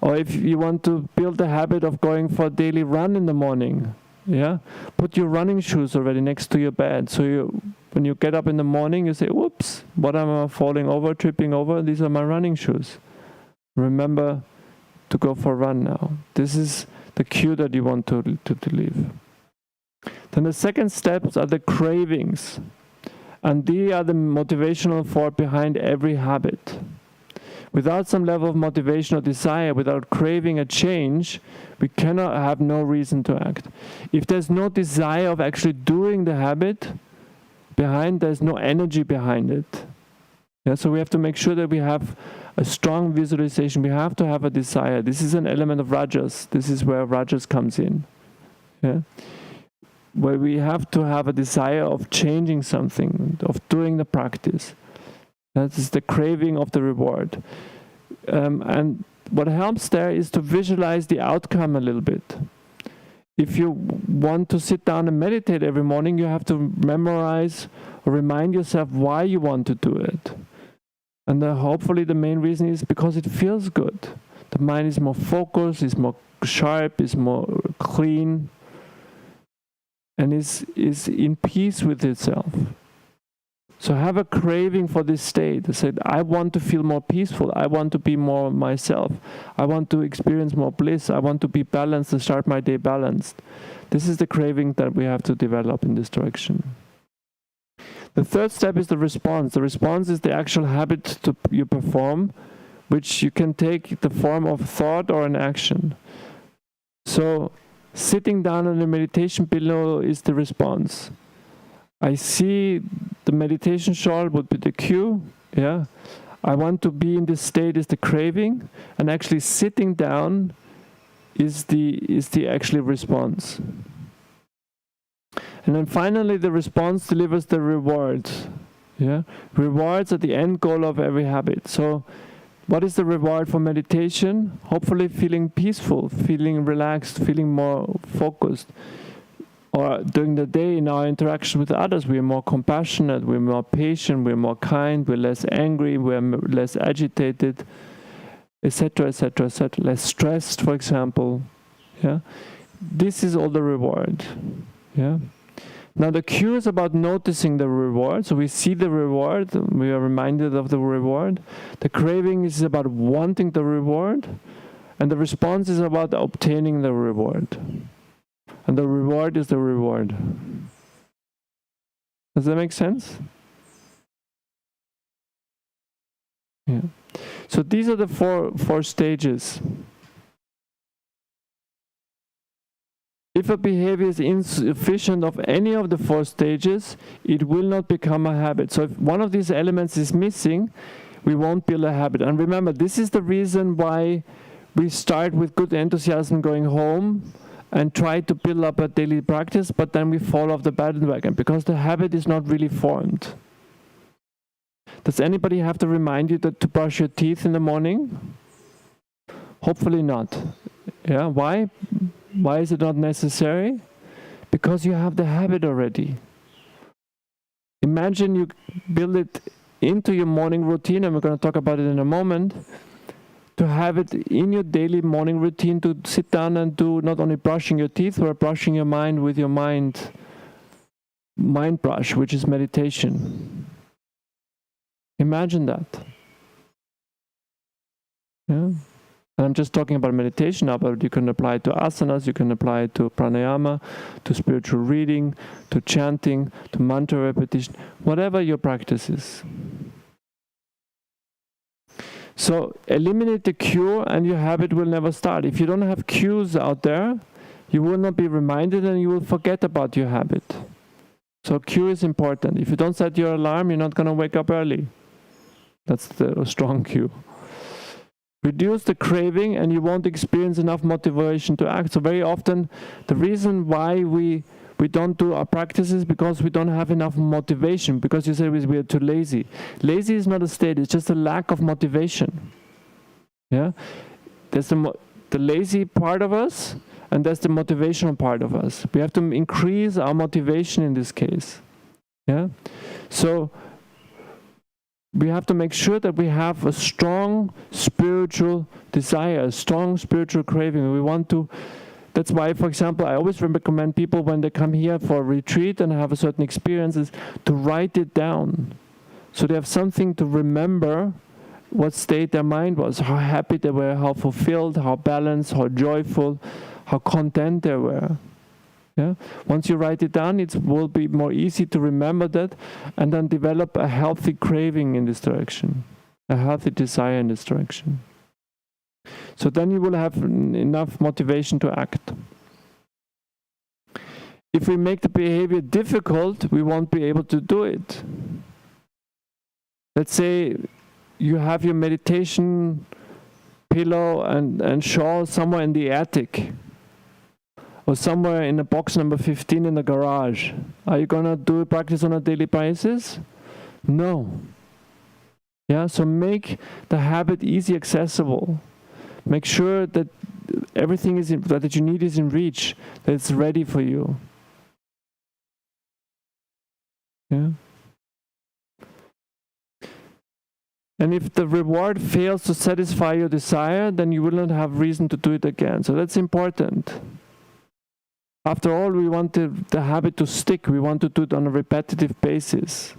or if you want to build the habit of going for a daily run in the morning. Yeah, put your running shoes already next to your bed. So when you get up in the morning, you say, "Whoops! What am I falling over, tripping over? These are my running shoes. Remember to go for a run now." This is the cue that you want to leave. Then the second steps are the cravings, and they are the motivational force behind every habit. Without some level of motivation or desire, without craving a change, we cannot have no reason to act. If there's no desire of actually doing the habit behind, there's no energy behind it. Yeah, so we have to make sure that we have a strong visualization. We have to have a desire. This is an element of Rajas. This is where Rajas comes in. Yeah? Where we have to have a desire of changing something, of doing the practice. That is the craving of the reward. And what helps there is to visualize the outcome a little bit. If you want to sit down and meditate every morning, you have to memorize or remind yourself why you want to do it. And hopefully the main reason is because it feels good. The mind is more focused, is more sharp, is more clean, and is in peace with itself. So have a craving for this state. I said, I want to feel more peaceful. I want to be more myself. I want to experience more bliss. I want to be balanced and start my day balanced. This is the craving that we have to develop in this direction. The third step is the response. The response is the actual habit you perform, which you can take the form of thought or an action. So sitting down on a meditation pillow is the response. I see the meditation shawl would be the cue. Yeah, I want to be in this state is the craving, and actually sitting down is the actually response. And then finally, the response delivers the rewards. Yeah, rewards are the end goal of every habit. So, what is the reward for meditation? Hopefully, feeling peaceful, feeling relaxed, feeling more focused. Or during the day in our interaction with others, we are more compassionate, we're more patient, we're more kind, we're less angry, we're less agitated, etc., etc., etc. Less stressed, for example. Yeah, this is all the reward. Yeah. Now the cue is about noticing the reward. So we see the reward, we are reminded of the reward. The craving is about wanting the reward, and the response is about obtaining the reward. And the reward is the reward. Does that make sense? Yeah. So these are the four stages. If a behavior is insufficient of any of the 4 stages, it will not become a habit. So if one of these elements is missing, we won't build a habit. And remember, this is the reason why we start with good enthusiasm going home and try to build up a daily practice, but then we fall off the bandwagon because the habit is not really formed. Does anybody have to remind you to brush your teeth in the morning? Hopefully not. Yeah, why? Why is it not necessary? Because you have the habit already. Imagine you build it into your morning routine, and we're going to talk about it in a moment, to have it in your daily morning routine, to sit down and do not only brushing your teeth, but brushing your mind with your mind brush, which is meditation. Imagine that. Yeah. And I'm just talking about meditation now, but you can apply it to asanas, you can apply it to pranayama, to spiritual reading, to chanting, to mantra repetition, whatever your practice is. So eliminate the cue and your habit will never start. If you don't have cues out there, you will not be reminded and you will forget about your habit. So cue is important. If you don't set your alarm, you're not going to wake up early. That's the strong cue. Reduce the craving and you won't experience enough motivation to act. So very often the reason why we don't do our practices because we don't have enough motivation, because you say we are too lazy. Lazy is not a state, it's just a lack of motivation. Yeah, there's the lazy part of us and there's the motivational part of us. We have to increase our motivation in this case. Yeah, so we have to make sure that we have a strong spiritual desire, a strong spiritual craving. We want to, that's why, for example, I always recommend people when they come here for a retreat and have a certain experiences to write it down. So they have something to remember what state their mind was, how happy they were, how fulfilled, how balanced, how joyful, how content they were. Yeah? Once you write it down, it will be more easy to remember that and then develop a healthy craving in this direction, a healthy desire in this direction. So then you will have enough motivation to act. If we make the behavior difficult, we won't be able to do it. Let's say you have your meditation pillow and shawl somewhere in the attic, or somewhere in a box number 15 in the garage. Are you gonna do practice on a daily basis? No. Yeah, so make the habit easy accessible. Make sure that everything is that you need is in reach, that it's ready for you. Yeah. And if the reward fails to satisfy your desire, then you will not have reason to do it again. So that's important. After all, we want the habit to stick. We want to do it on a repetitive basis.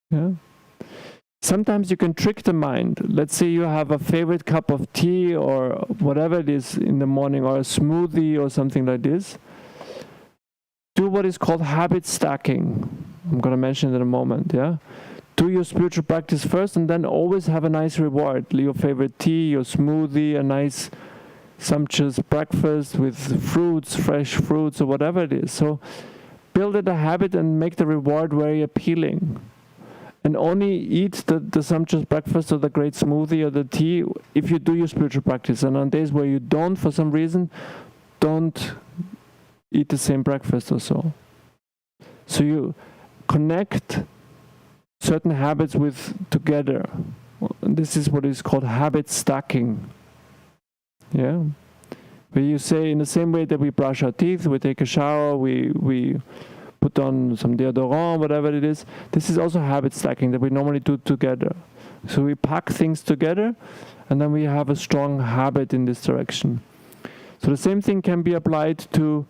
Yeah. Sometimes you can trick the mind. Let's say you have a favorite cup of tea or whatever it is in the morning, or a smoothie or something like this. Do what is called habit stacking. I'm going to mention it in a moment. Yeah. Do your spiritual practice first and then always have a nice reward. Your favorite tea, your smoothie, a nice sumptuous breakfast with fruits, fresh fruits, or whatever it is. So build it a habit and make the reward very appealing. And only eat the sumptuous breakfast or the great smoothie or the tea if you do your spiritual practice. And on days where you don't, for some reason, don't eat the same breakfast or so. So you connect certain habits together. And this is what is called habit stacking. Yeah, where you say in the same way that we brush our teeth, we take a shower, we put on some deodorant, whatever it is. This is also habit stacking that we normally do together. So we pack things together and then we have a strong habit in this direction. So the same thing can be applied to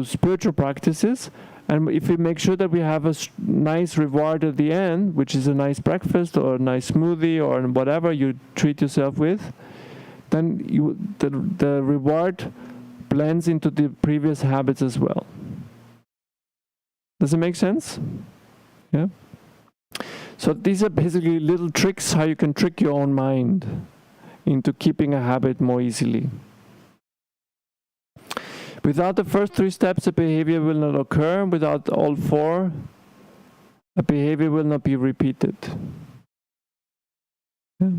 spiritual practices. And if we make sure that we have a nice reward at the end, which is a nice breakfast or a nice smoothie or whatever you treat yourself with, then the reward blends into the previous habits as well. Does it make sense? Yeah? So these are basically little tricks how you can trick your own mind into keeping a habit more easily. Without the first 3 steps, a behavior will not occur. Without all 4, a behavior will not be repeated. Yeah.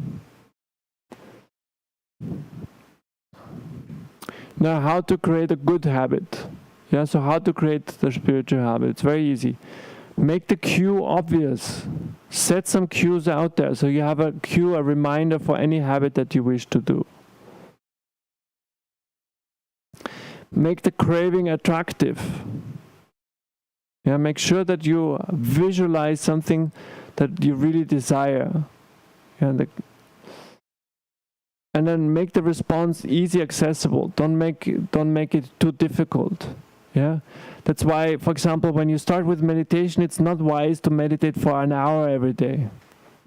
Now, how to create a good habit? Yeah, so how to create the spiritual habit? It's very easy. Make the cue obvious. Set some cues out there so you have a cue, a reminder for any habit that you wish to do. Make the craving attractive. Yeah, make sure that you visualize something that you really desire. Yeah, and then make the response easy accessible. Don't make it too difficult. Yeah, that's why, for example, when you start with meditation, it's not wise to meditate for an hour every day.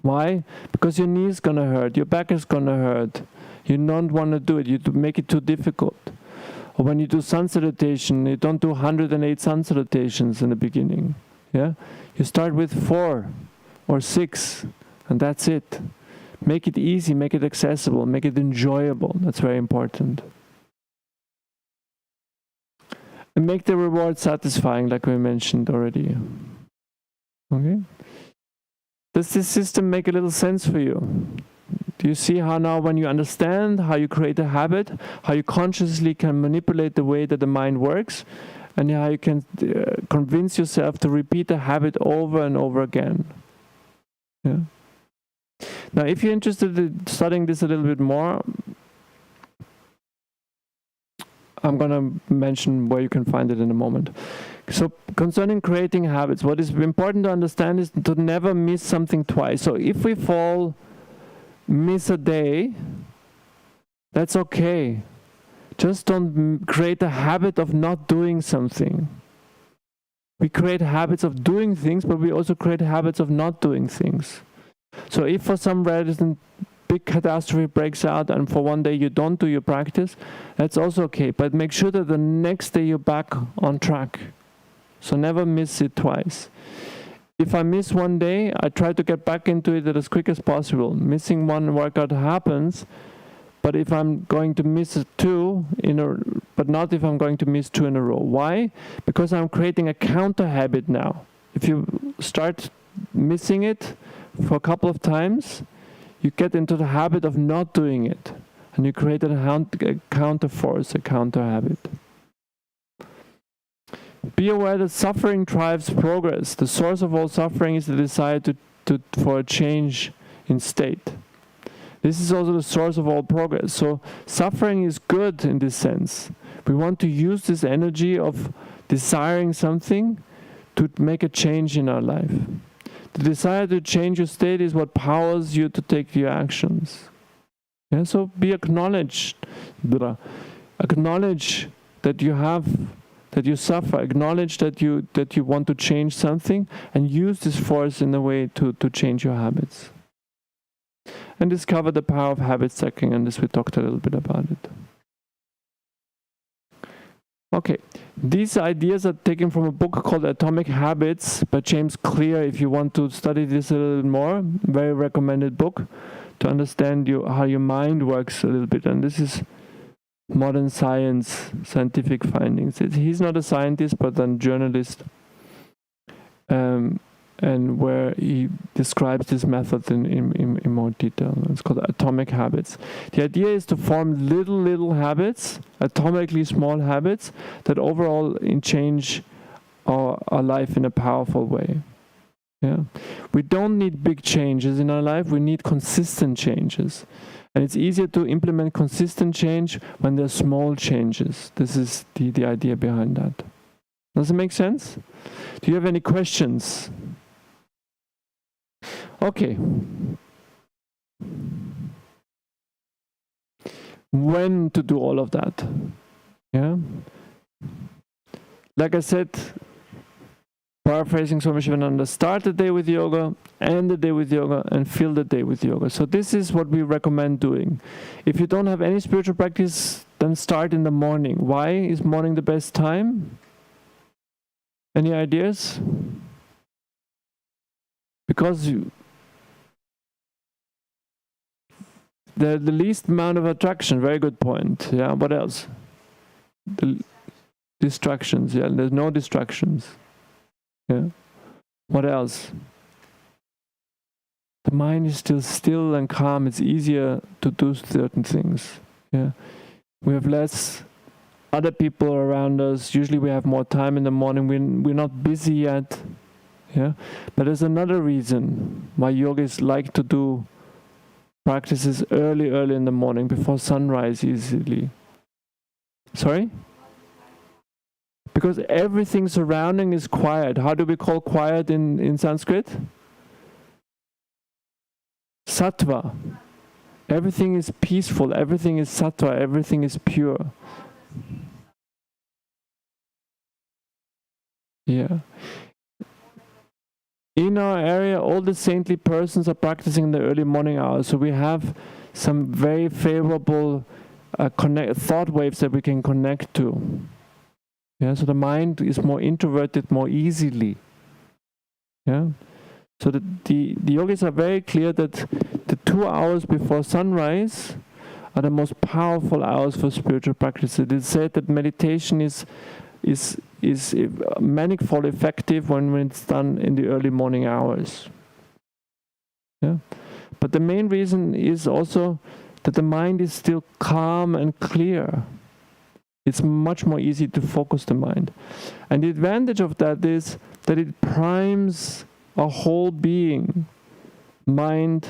Why? Because your knee is gonna hurt, your back is gonna hurt. You don't want to do it. You make it too difficult. Or when you do sun salutation, you don't do 108 sun salutations in the beginning. Yeah, you start with 4 or 6, and that's it. Make it easy, make it accessible, make it enjoyable. That's very important. And make the reward satisfying, like we mentioned already. Okay? Does this system make a little sense for you? Do you see how now when you understand how you create a habit, how you consciously can manipulate the way that the mind works, and how you can convince yourself to repeat the habit over and over again? Yeah. Now, if you're interested in studying this a little bit more, I'm going to mention where you can find it in a moment. So concerning creating habits, what is important to understand is to never miss something twice. So if we miss a day, that's okay. Just don't create a habit of not doing something. We create habits of doing things, but we also create habits of not doing things. So if for some reason big catastrophe breaks out and for one day you don't do your practice, that's also okay. But make sure that the next day you're back on track. So never miss it twice. If I miss one day, I try to get back into it as quick as possible. Missing one workout happens, but if I'm going to miss 2 but not if I'm going to miss 2 in a row. Why? Because I'm creating a counter habit now. If you start missing it for a couple of times, you get into the habit of not doing it, and you create a counter force, a counter habit. Be aware that suffering drives progress. The source of all suffering is the desire for a change in state. This is also the source of all progress. So suffering is good in this sense. We want to use this energy of desiring something to make a change in our life. The desire to change your state is what powers you to take your actions. Yeah, so be acknowledged. Acknowledge that you suffer. Acknowledge that you want to change something, and use this force in a way to change your habits. And discover the power of habit stacking, and this we talked a little bit about it. Okay, these ideas are taken from a book called Atomic Habits by James Clear. If you want to study this a little bit more, very recommended book to understand how your mind works a little bit. And this is modern science, scientific findings. He's not a scientist, but a journalist, and where he describes this method in more detail. It's called Atomic Habits. The idea is to form little habits, atomically small habits, that overall change our life in a powerful way. Yeah, we don't need big changes in our life, we need consistent changes. And it's easier to implement consistent change when there's small changes. This is the idea behind that. Does it make sense? Do you have any questions? Okay. When to do all of that? Yeah. Like I said, paraphrasing Swami Shivananda, start the day with yoga, end the day with yoga, and fill the day with yoga. So this is what we recommend doing. If you don't have any spiritual practice, then start in the morning. Why is morning the best time? Any ideas? Because the least amount of attraction. Very good point. Yeah. What else? The distractions. Yeah. There's no distractions. Yeah. What else? The mind is still still and calm. It's easier to do certain things. Yeah. We have less other people around us. Usually we have more time in the morning. We're not busy yet. Yeah. But there's another reason why yogis like to do practices early in the morning, before sunrise easily. Sorry? Because everything surrounding is quiet. How do we call quiet in Sanskrit? Sattva. Everything is peaceful, everything is sattva, everything is pure. Yeah. In our area, all the saintly persons are practicing in the early morning hours, so we have some very favorable thought waves that we can connect to. Yeah, so the mind is more introverted more easily. Yeah, so the yogis are very clear that the 2 hours before sunrise are the most powerful hours for spiritual practice. It is said that meditation is manifold effective when it's done in the early morning hours. Yeah, but the main reason is also that the mind is still calm and clear. It's much more easy to focus the mind. And the advantage of that is that it primes our whole being, mind,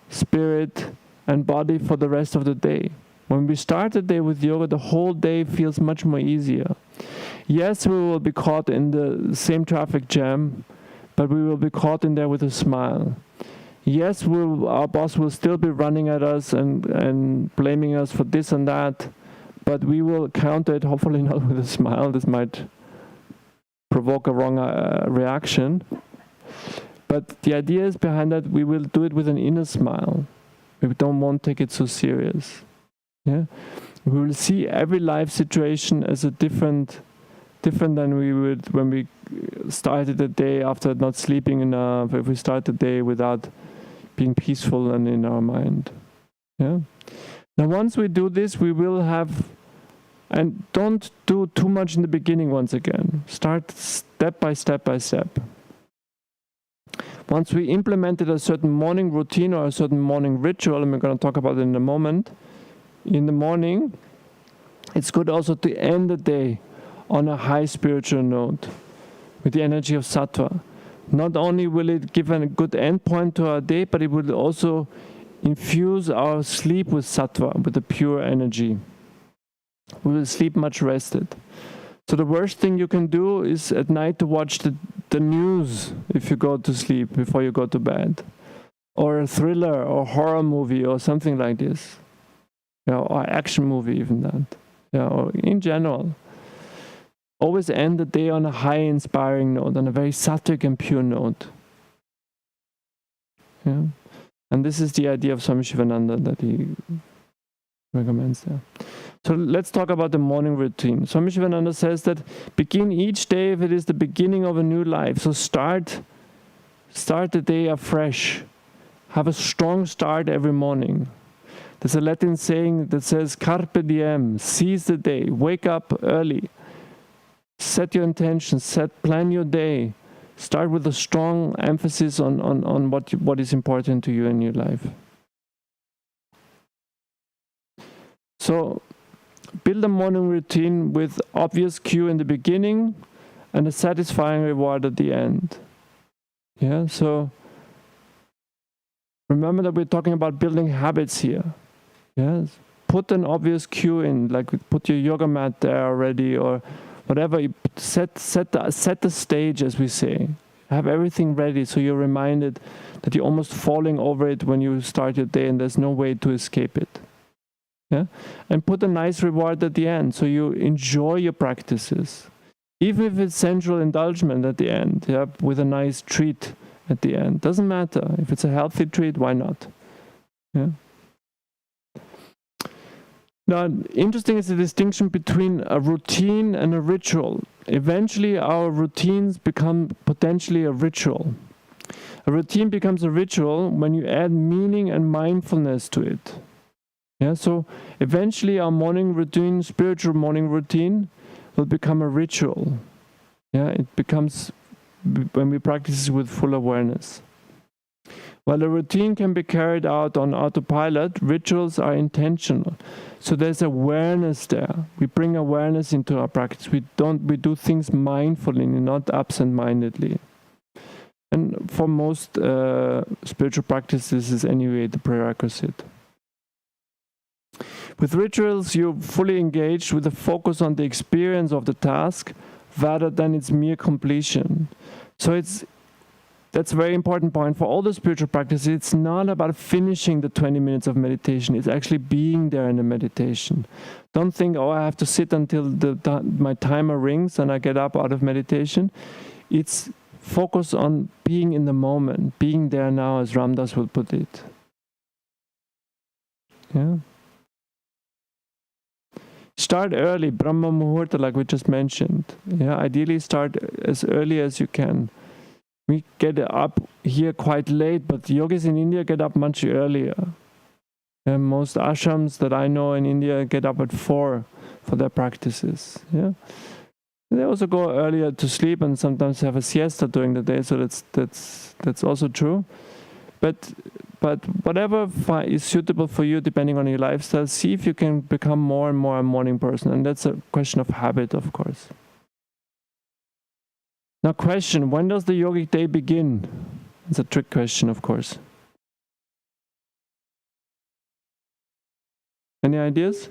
spirit, and body for the rest of the day. When we start the day with yoga, the whole day feels much more easier. Yes, we will be caught in the same traffic jam, but we will be caught in there with a smile. Yes, our boss will still be running at us and blaming us for this and that, but we will counter it, hopefully not with a smile. This might provoke a wrong reaction. But the idea is behind that we will do it with an inner smile. We don't want to take it so serious. Yeah, we will see every life situation as a different than we would when we started the day after not sleeping enough, if we start the day without being peaceful and in our mind. Yeah. Now once we do this, we will have, and don't do too much in the beginning once again. Start step by step by step. Once we implemented a certain morning routine or a certain morning ritual, and we're going to talk about it in a moment, in the morning, it's good also to end the day on a high spiritual note with the energy of sattva. Not only will it give a good endpoint to our day, but it will also infuse our sleep with sattva, with the pure energy. We will sleep much rested. So the worst thing you can do is at night to watch the news if you go to sleep before you go to bed. Or a thriller or horror movie or something like this. Yeah, or action movie even that. Yeah, or in general. Always end the day on a high inspiring note, on a very sattvic and pure note. Yeah. And this is the idea of Swami Shivananda that he recommends there. So let's talk about the morning routine. Swami Shivananda says that begin each day if it is the beginning of a new life. So start the day afresh. Have a strong start every morning. There's a Latin saying that says, Carpe diem, seize the day, wake up early. Set your intentions, plan your day. Start with a strong emphasis on what is important to you in your life. So, build a morning routine with obvious cue in the beginning and a satisfying reward at the end. Yeah, so remember that we're talking about building habits here. Yes, put an obvious cue in, like put your yoga mat there already, or whatever. You set the stage, as we say. Have everything ready so you're reminded that you're almost falling over it when you start your day and there's no way to escape it. Yeah? And put a nice reward at the end so you enjoy your practices. Even if it's sensual indulgence at the end, yeah, with a nice treat at the end. Doesn't matter. If it's a healthy treat, why not? Yeah. Now, interesting is the distinction between a routine and a ritual. Eventually, our routines become potentially a ritual. A routine becomes a ritual when you add meaning and mindfulness to it. Yeah, so eventually our morning routine, spiritual morning routine, will become a ritual. Yeah, it becomes when we practice with full awareness. While a routine can be carried out on autopilot, rituals are intentional. So there's awareness there. We bring awareness into our practice. We do things mindfully, not absent-mindedly. And for most spiritual practices, this is anyway the prerequisite. With rituals, you're fully engaged with a focus on the experience of the task rather than its mere completion. So that's a very important point for all the spiritual practices. It's not about finishing the 20 minutes of meditation. It's actually being there in the meditation. Don't think, oh, I have to sit until my timer rings and I get up out of meditation. It's focus on being in the moment, being there now, as Ramdas would put it. Yeah. Start early, Brahma Muhurta, like we just mentioned. Yeah, ideally start as early as you can. We get up here quite late, but yogis in India get up much earlier. And most ashrams that I know in India get up at 4 for their practices. Yeah, they also go earlier to sleep and sometimes have a siesta during the day. So that's also true. But whatever is suitable for you, depending on your lifestyle, see if you can become more and more a morning person. And that's a question of habit, of course. Now, question, when does the yogic day begin? It's a trick question, of course. Any ideas?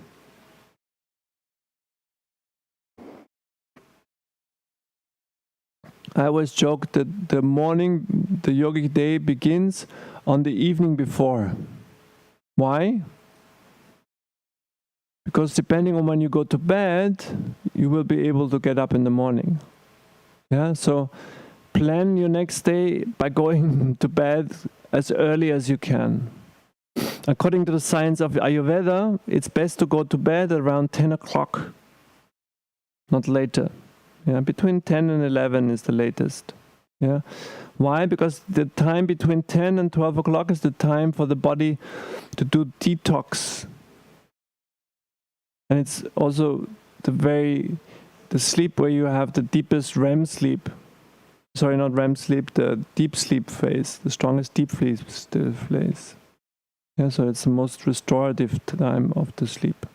I always joke that the yogic day begins on the evening before. Why? Because depending on when you go to bed, you will be able to get up in the morning. Yeah, so plan your next day by going to bed as early as you can. According to the science of Ayurveda, it's best to go to bed around 10 o'clock, not later. Yeah, between 10 and 11 is the latest. Yeah, why? Because the time between 10 and 12 o'clock is the time for the body to do detox. And it's also the sleep where you have the deepest REM sleep. Sorry, not REM sleep, the deep sleep phase, the strongest deep sleep phase. Yeah, so it's the most restorative time of the sleep.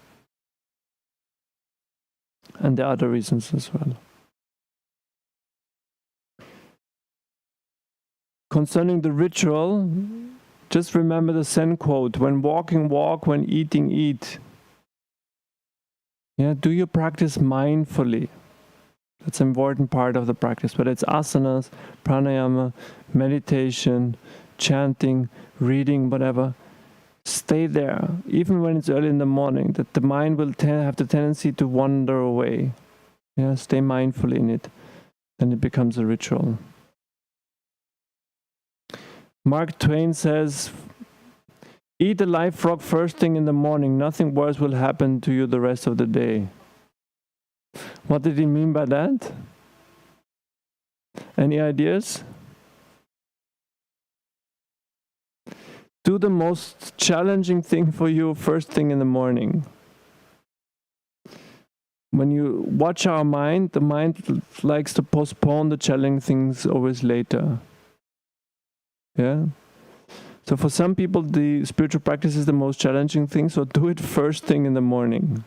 And there are other reasons as well. Concerning the ritual, just remember the Zen quote, when walking, walk, when eating, eat. Yeah, do your practice mindfully. That's an important part of the practice, whether it's asanas, pranayama, meditation, chanting, reading, whatever. Stay there, even when it's early in the morning, that the mind will have the tendency to wander away. Yeah, stay mindful in it, then it becomes a ritual. Mark Twain says, eat a live frog first thing in the morning. Nothing worse will happen to you the rest of the day. What did he mean by that? Any ideas? Do the most challenging thing for you first thing in the morning. When you watch our mind, the mind likes to postpone the challenging things always later. Yeah. So for some people, the spiritual practice is the most challenging thing, so do it first thing in the morning.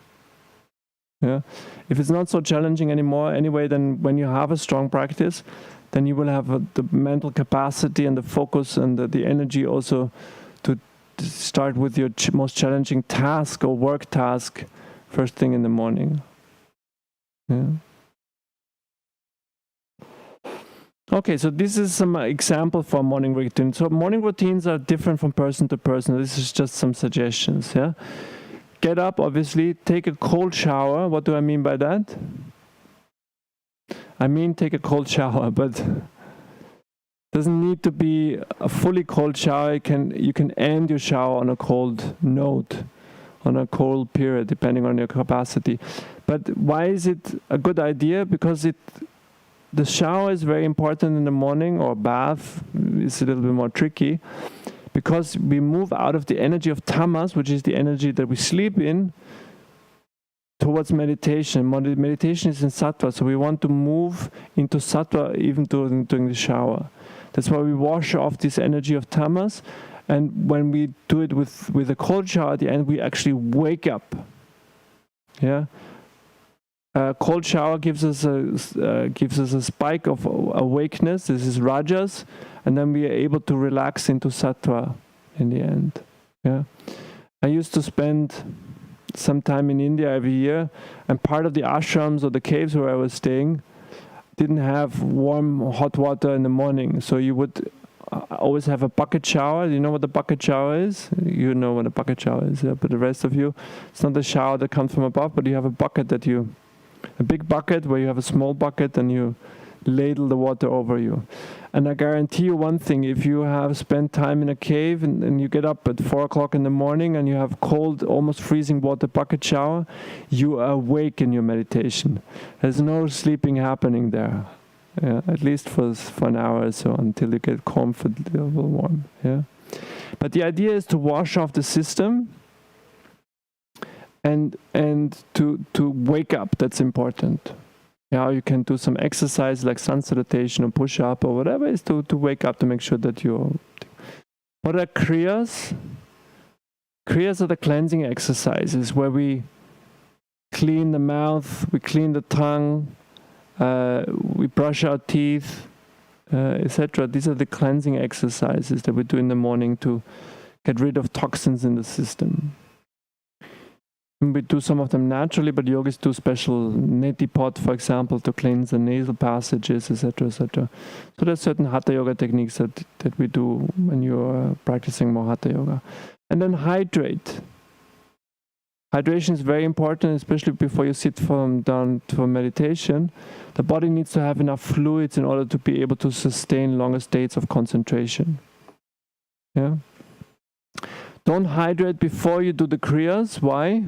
Yeah. If it's not so challenging anymore, anyway, then when you have a strong practice, then you will have the mental capacity and the focus and the energy also to start with your most challenging task or work task first thing in the morning. Yeah. Okay, so this is some example for morning routine. So morning routines are different from person to person. This is just some suggestions. Yeah, get up, obviously, take a cold shower. What do I mean by that? I mean take a cold shower, but doesn't need to be a fully cold shower. You can end your shower on a cold note, on a cold period, depending on your capacity. But why is it a good idea? Because the shower is very important in the morning, or bath is a little bit more tricky, because we move out of the energy of tamas, which is the energy that we sleep in, towards meditation. Meditation is in sattva, so we want to move into sattva even during the shower. That's why we wash off this energy of tamas, and when we do it with a cold shower at the end, we actually wake up. Yeah. A cold shower gives us a spike of awakeness. This is rajas, and then we are able to relax into sattva in the end. Yeah, I used to spend some time in India every year, and part of the ashrams or the caves where I was staying, didn't have warm hot water in the morning, so you would always have a bucket shower. You know what a bucket shower is? You know what a bucket shower is, yeah? But the rest of you, it's not a shower that comes from above, but you have a bucket a big bucket where you have a small bucket and you ladle the water over you. And I guarantee you one thing, if you have spent time in a cave and you get up at 4 o'clock in the morning and you have cold, almost freezing water bucket shower, you are awake in your meditation. There's no sleeping happening there. Yeah, at least for an hour or so until you get comfortable warm. Yeah, but the idea is to wash off the system and to wake up. That's important. Yeah, you can do some exercise like sun salutation or push up or whatever is to wake up, to make sure that you're. What are kriyas? Kriyas are the cleansing exercises where we clean the mouth, we clean the tongue. We brush our teeth, etc. These are the cleansing exercises that we do in the morning to get rid of toxins in the system. And we do some of them naturally, but yogis do special neti pot, for example, to cleanse the nasal passages, etc., etc. So there's certain hatha yoga techniques that we do when you're practicing more hatha yoga. And then hydrate. Hydration is very important, especially before you sit down for meditation. The body needs to have enough fluids in order to be able to sustain longer states of concentration. Yeah. Don't hydrate before you do the kriyas. Why?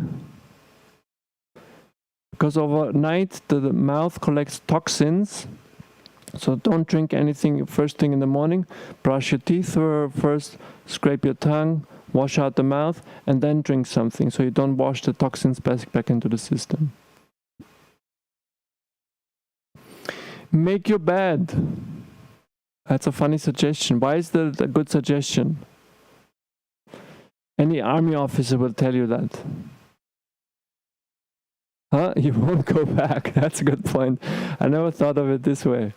Because overnight the mouth collects toxins. So don't drink anything first thing in the morning. Brush your teeth first, scrape your tongue, wash out the mouth, and then drink something, so you don't wash the toxins back into the system. Make your bed. That's a funny suggestion. Why is that a good suggestion? Any army officer will tell you that. Huh? You won't go back. That's a good point. I never thought of it this way.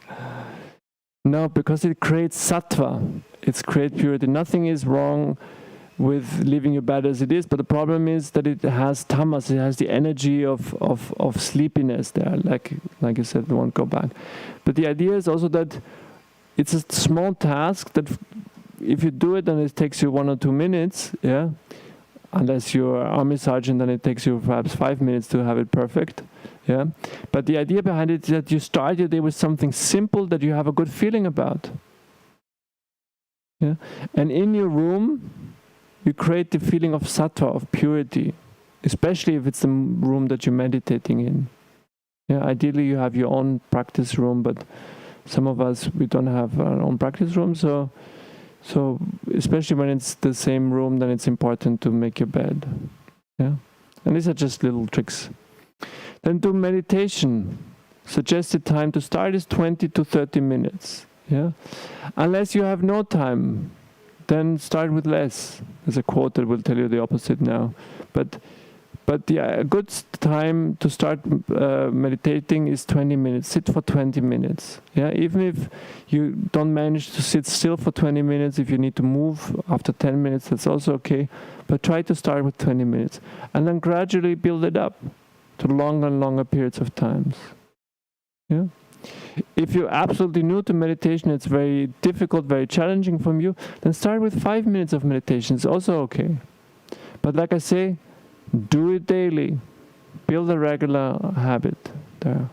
No, because it creates sattva. It creates purity. Nothing is wrong with leaving your bed as it is, but the problem is that it has tamas, it has the energy of sleepiness there, like you said, we won't go back. But the idea is also that it's a small task that if you do it and it takes you 1 or 2 minutes, yeah, unless you're an army sergeant, then it takes you perhaps 5 minutes to have it perfect, yeah. But the idea behind it is that you start your day with something simple that you have a good feeling about, yeah. And in your room, you create the feeling of sattva, of purity, especially if it's the room that you're meditating in. Yeah, ideally you have your own practice room, but some of us, we don't have our own practice room, so especially when it's the same room, then it's important to make your bed. Yeah, and these are just little tricks. Then do meditation. Suggested time to start is 20 to 30 minutes. Yeah, unless you have no time, then start with less. There's a quote that will tell you the opposite now. But the good time to start meditating is 20 minutes. Sit for 20 minutes. Yeah, even if you don't manage to sit still for 20 minutes, if you need to move after 10 minutes, that's also okay. But try to start with 20 minutes. And then gradually build it up to longer and longer periods of times. Yeah. If you're absolutely new to meditation, it's very difficult, very challenging for you, then start with 5 minutes of meditation. It's also okay. But like I say, do it daily. Build a regular habit there.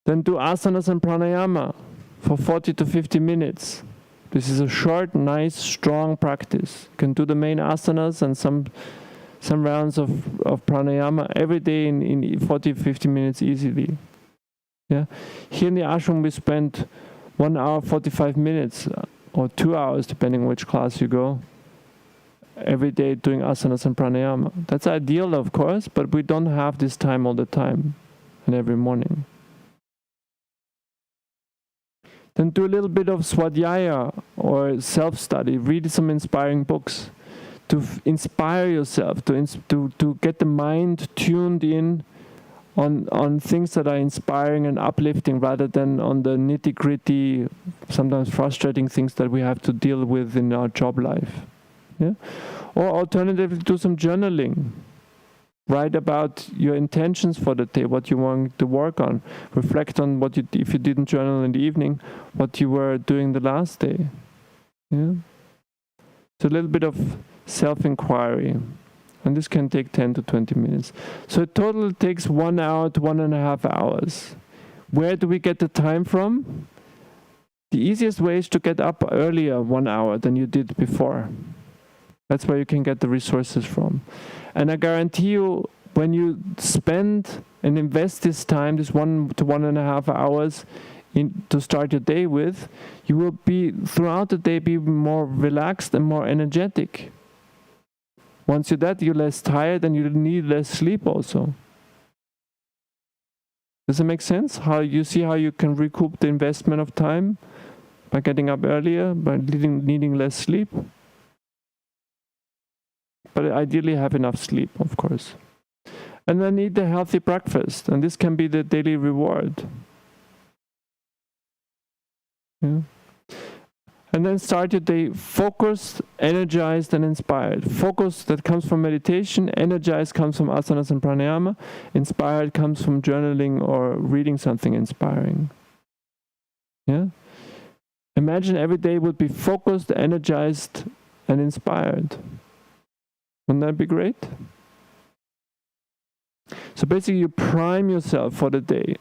Then do asanas and pranayama for 40 to 50 minutes. This is a short, nice, strong practice. You can do the main asanas and some rounds of pranayama every day in 40, 50 minutes easily. Yeah, here in the ashram we spend 1 hour 45 minutes or 2 hours, depending on which class you go, every day doing asanas and pranayama. That's ideal, of course, but we don't have this time all the time and every morning. Then do a little bit of swadhyaya or self-study. Read some inspiring books to inspire yourself, to get the mind tuned in on things that are inspiring and uplifting, rather than on the nitty-gritty, sometimes frustrating things that we have to deal with in our job life. Yeah? Or alternatively, do some journaling. Write about your intentions for the day, what you want to work on. Reflect on what if you didn't journal in the evening, what you were doing the last day. Yeah. So a little bit of self-inquiry. And this can take 10 to 20 minutes. So in total it takes 1 hour to 1.5 hours. Where do we get the time from? The easiest way is to get up earlier 1 hour than you did before. That's where you can get the resources from. And I guarantee you, when you spend and invest this time, this 1 to 1.5 hours to start your day with, you will be, throughout the day, be more relaxed and more energetic. Once you're that, you're less tired and you need less sleep also. Does it make sense? How you see how you can recoup the investment of time by getting up earlier, by needing less sleep? But ideally have enough sleep, of course. And then eat a healthy breakfast, and this can be the daily reward. Yeah. And then start your day focused, energized, and inspired. Focus, that comes from meditation. Energized comes from asanas and pranayama. Inspired comes from journaling or reading something inspiring. Yeah. Imagine every day would be focused, energized, and inspired. Wouldn't that be great? So basically you prime yourself for the day.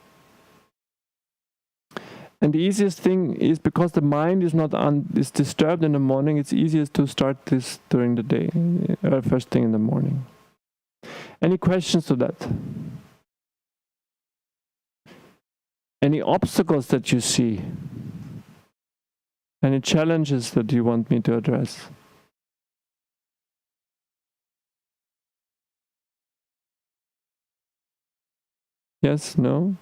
And the easiest thing is, because the mind is not is disturbed in the morning, it's easiest to start this during the day, first thing in the morning. Any questions to that? Any obstacles that you see? Any challenges that you want me to address? Yes, no?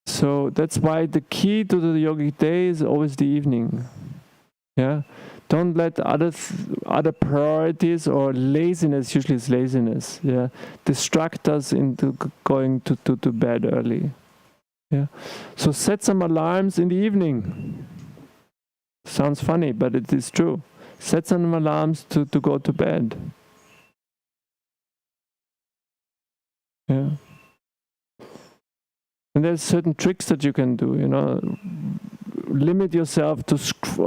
So that's why the key to the yogic day is always the evening. Yeah, don't let other priorities or laziness, usually it's laziness, yeah, distract us into going to bed early. Yeah, so set some alarms in the evening. Sounds funny, but it is true. Set some alarms to go to bed. Yeah. And there's certain tricks that you can do, you know. Limit yourself to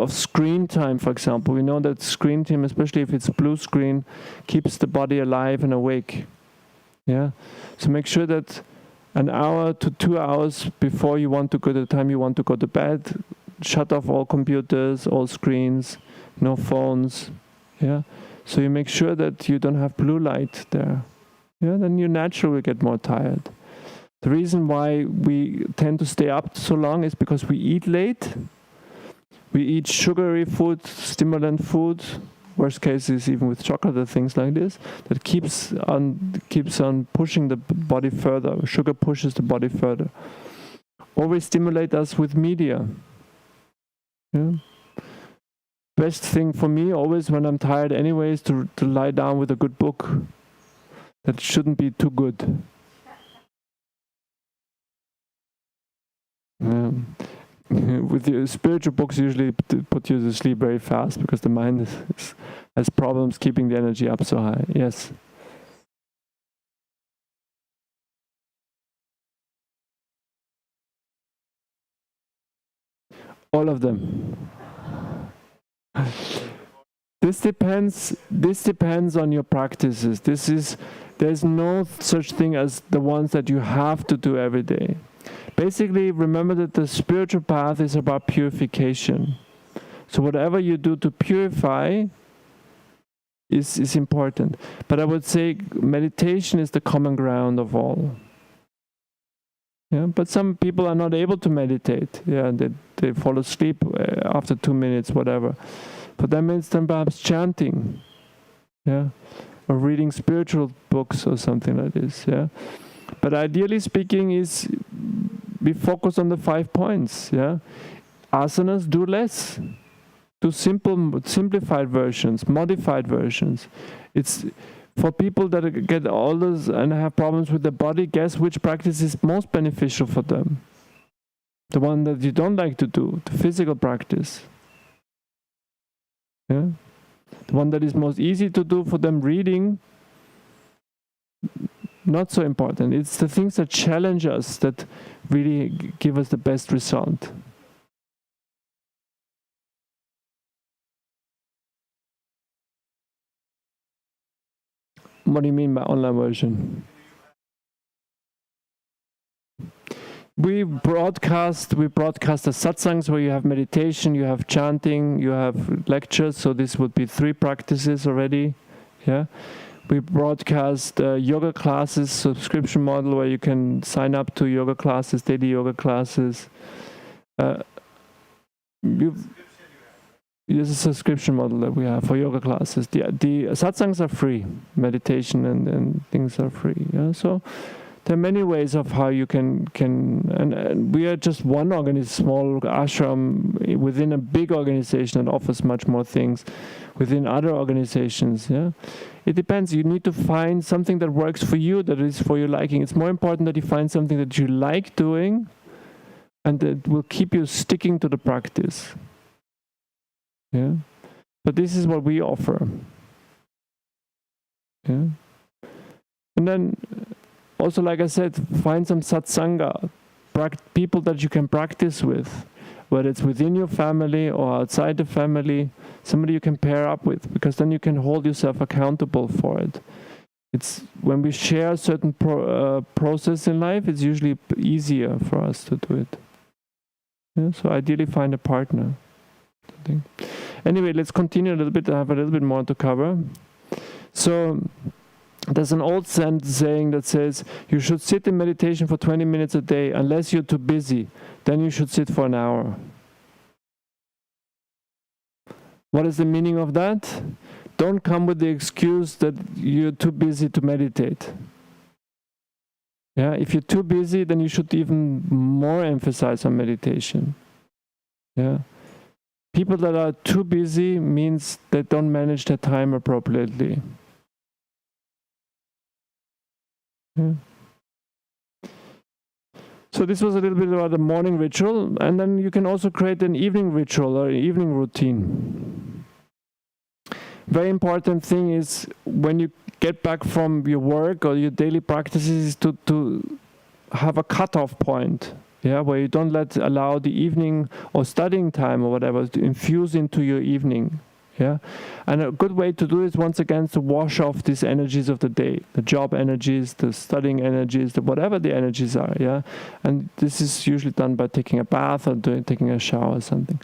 screen time, for example. We know that screen time, especially if it's blue screen, keeps the body alive and awake. Yeah. So make sure that an hour to 2 hours before you want to go, the time you want to go to bed, shut off all computers, all screens, no phones. Yeah. So you make sure that you don't have blue light there. Yeah. Then you naturally get more tired. The reason why we tend to stay up so long is because we eat late. We eat sugary food, stimulant food. Worst case is even with chocolate and things like this. That keeps on pushing the body further. Sugar pushes the body further. Or we stimulate us with media. Yeah. Best thing for me always when I'm tired anyway is to lie down with a good book. That shouldn't be too good. With the spiritual books usually put you to sleep very fast because the mind has problems keeping the energy up so high. Yes. All of them. This depends on your practices. There's no such thing as the ones that you have to do every day. Basically, remember that the spiritual path is about purification. So whatever you do to purify is important. But I would say meditation is the common ground of all. Yeah, but some people are not able to meditate. Yeah, they fall asleep after 2 minutes, whatever. For them, it's then perhaps chanting. Yeah, or reading spiritual books or something like this. Yeah, but ideally speaking, is we focus on the 5 points. Yeah, asanas, do less. do simplified versions, modified versions. It's for people that get older and have problems with the body. Guess which practice is most beneficial for them? The one that you don't like to do, the physical practice. Yeah, the one that is most easy to do for them, reading, not so important. It's the things that challenge us that really give us the best result. What do you mean by online version? We broadcast the satsangs where you have meditation, you have chanting, you have lectures. So this would be 3 practices already. Yeah. We broadcast yoga classes, subscription model where you can sign up to yoga classes, daily yoga classes. There's a subscription model that we have for yoga classes. The satsangs are free, meditation and things are free. Yeah? So there are many ways of how you can and we are just one small ashram within a big organization that offers much more things within other organizations. Yeah, it depends. You need to find something that works for you, that is for your liking. It's more important that you find something that you like doing and that will keep you sticking to the practice. Yeah, but this is what we offer. Yeah, and then also, like I said, find some satsanga, people that you can practice with, whether it's within your family or outside the family, somebody you can pair up with, because then you can hold yourself accountable for it. It's when we share a certain process in life, it's usually easier for us to do it. Yeah, so ideally find a partner. Anyway, let's continue a little bit. I have a little bit more to cover. So there's an old saying that says you should sit in meditation for 20 minutes a day. Unless you're too busy, then you should sit for an hour. What is the meaning of that? Don't come with the excuse that you're too busy to meditate. Yeah, if you're too busy, then you should even more emphasize on meditation. Yeah. People that are too busy means they don't manage their time appropriately. Yeah. So this was a little bit about the morning ritual, and then you can also create an evening ritual or evening routine. Very important thing is when you get back from your work or your daily practices to have a cutoff point. Yeah, where you don't allow the evening or studying time or whatever to infuse into your evening. Yeah, and a good way to do it once again is to wash off these energies of the day, the job energies, the studying energies, whatever the energies are. Yeah, and this is usually done by taking a bath or taking a shower or something.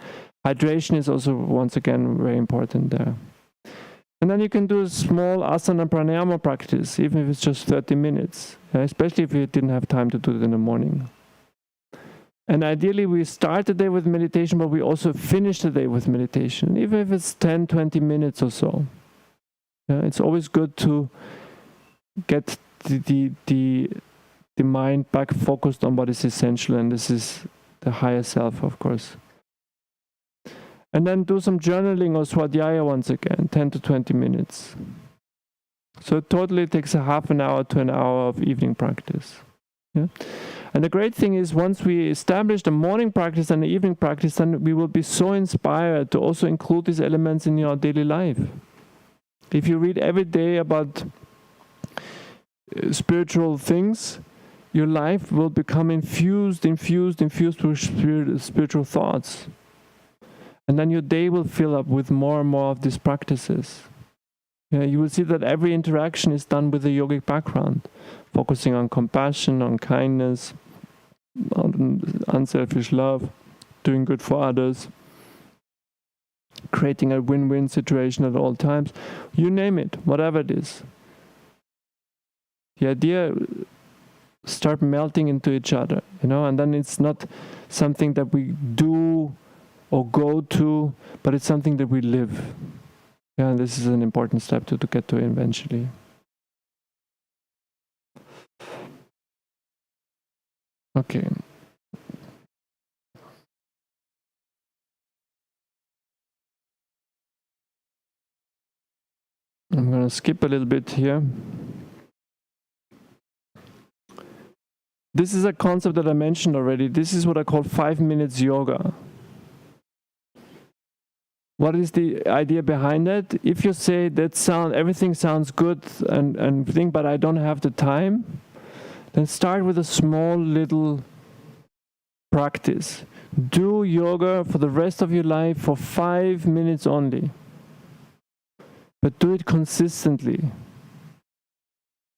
Hydration is also once again very important there. And then you can do a small asana pranayama practice, even if it's just 30 minutes, especially if you didn't have time to do it in the morning. And ideally, we start the day with meditation, but we also finish the day with meditation, even if it's 10, 20 minutes or so. Yeah, it's always good to get the mind back focused on what is essential, and this is the higher self, of course. And then do some journaling or swadhyaya once again, 10 to 20 minutes. So totally it takes a half an hour to an hour of evening practice. Yeah? And the great thing is once we establish the morning practice and the evening practice, then we will be so inspired to also include these elements in your daily life. If you read every day about spiritual things, your life will become infused with spiritual thoughts. And then your day will fill up with more and more of these practices. Yeah, you will see that every interaction is done with a yogic background, focusing on compassion, on kindness, on unselfish love, doing good for others, creating a win-win situation at all times. You name it, whatever it is. The idea start melting into each other, and then it's not something that we do or go to, but it's something that we live. Yeah, and this is an important step to get to eventually. Okay. going to skip a little bit here. This is a concept that I mentioned already. This is what I call 5 minutes yoga. What is the idea behind that? If you say everything sounds good and think, but I don't have the time, then start with a small little practice. Do yoga for the rest of your life for 5 minutes only. But do it consistently.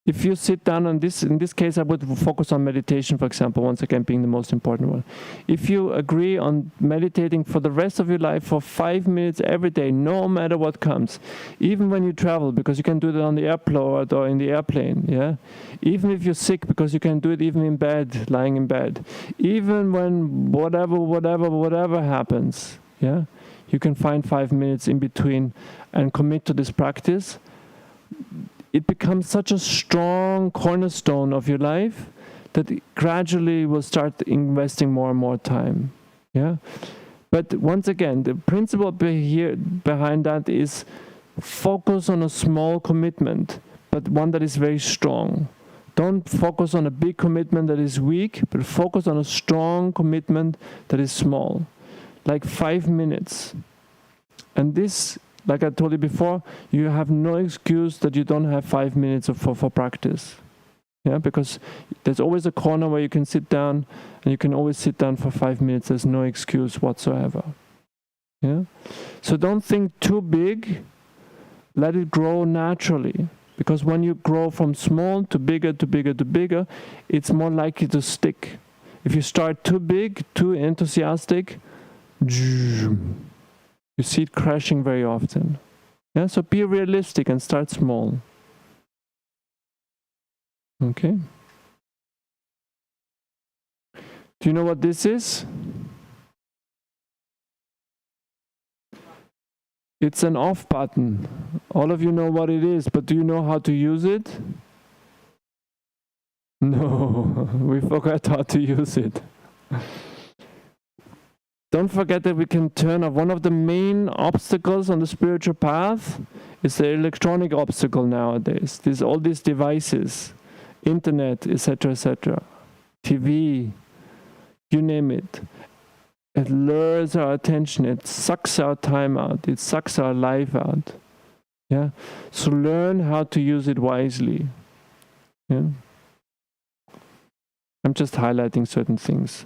If you sit down on this, in this case I would focus on meditation, for example, once again being the most important one. If you agree on meditating for the rest of your life for 5 minutes every day, no matter what comes, even when you travel, because you can do it on the airport or in the airplane, yeah? Even if you're sick, because you can do it even in bed, lying in bed. Even when whatever happens, yeah? You can find 5 minutes in between and commit to this practice. It becomes such a strong cornerstone of your life that it gradually will start investing more and more time. Yeah. But once again, the principle behind that is focus on a small commitment, but one that is very strong. Don't focus on a big commitment that is weak, but focus on a strong commitment that is small. Like 5 minutes. And this, like I told you before, you have no excuse that you don't have 5 minutes for practice. Yeah, because there's always a corner where you can sit down, and you can always sit down for 5 minutes. There's no excuse whatsoever. Yeah? So don't think too big. Let it grow naturally. Because when you grow from small to bigger to bigger to bigger, it's more likely to stick. If you start too big, too enthusiastic, you see it crashing very often. Yeah, so be realistic and start small. Okay. Do you know what this is? It's an off button. All of you know what it is, but do you know how to use it? No, we forgot how to use it. Don't forget that we can turn off. One of the main obstacles on the spiritual path is the electronic obstacle nowadays. There's all these devices, internet, etc., TV, you name it. It lures our attention. It sucks our time out. It sucks our life out. Yeah. So learn how to use it wisely. Yeah. I'm just highlighting certain things.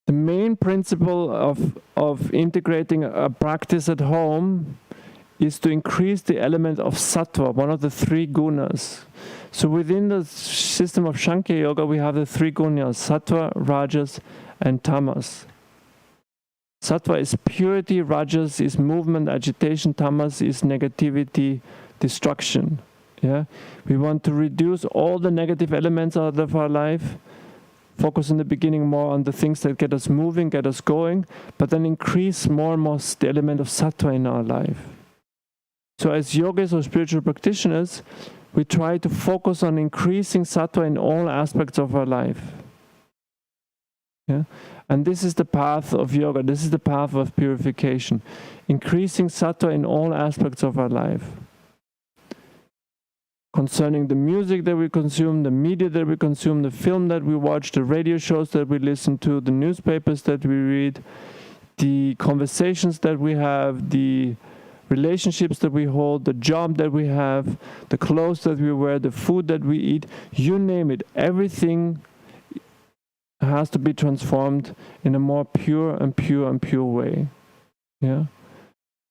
The main principle of integrating a practice at home is to increase the element of sattva, one of the 3 gunas. So within the system of Sankhya Yoga, we have the 3 gunas, sattva, rajas, and tamas. Sattva is purity, rajas is movement, agitation, tamas is negativity, destruction. Yeah? We want to reduce all the negative elements out of our life, focus in the beginning more on the things that get us moving, get us going, but then increase more and more the element of sattva in our life. So as yogis or spiritual practitioners, we try to focus on increasing sattva in all aspects of our life. Yeah? And this is the path of yoga, this is the path of purification. Increasing sattva in all aspects of our life. Concerning the music that we consume, the media that we consume, the film that we watch, the radio shows that we listen to, the newspapers that we read, the conversations that we have, the relationships that we hold, the job that we have, the clothes that we wear, the food that we eat, you name it, everything has to be transformed in a more pure way. Yeah?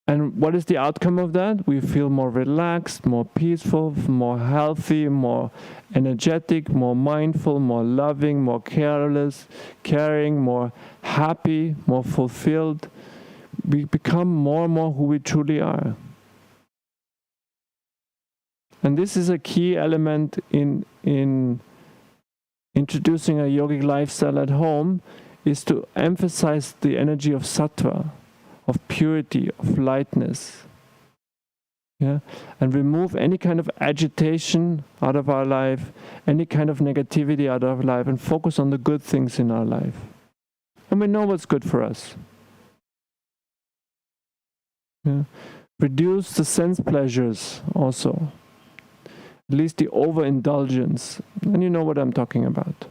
And what is the outcome of that? We feel more relaxed, more peaceful, more healthy, more energetic, more mindful, more loving, more caring, more happy, more fulfilled. We become more and more who we truly are. And this is a key element in introducing a yogic lifestyle at home, is to emphasize the energy of sattva, of purity, of lightness. Yeah? And remove any kind of agitation out of our life, any kind of negativity out of our life, and focus on the good things in our life. And we know what's good for us. Yeah. Reduce the sense pleasures also. At least the overindulgence. And you know what I'm talking about.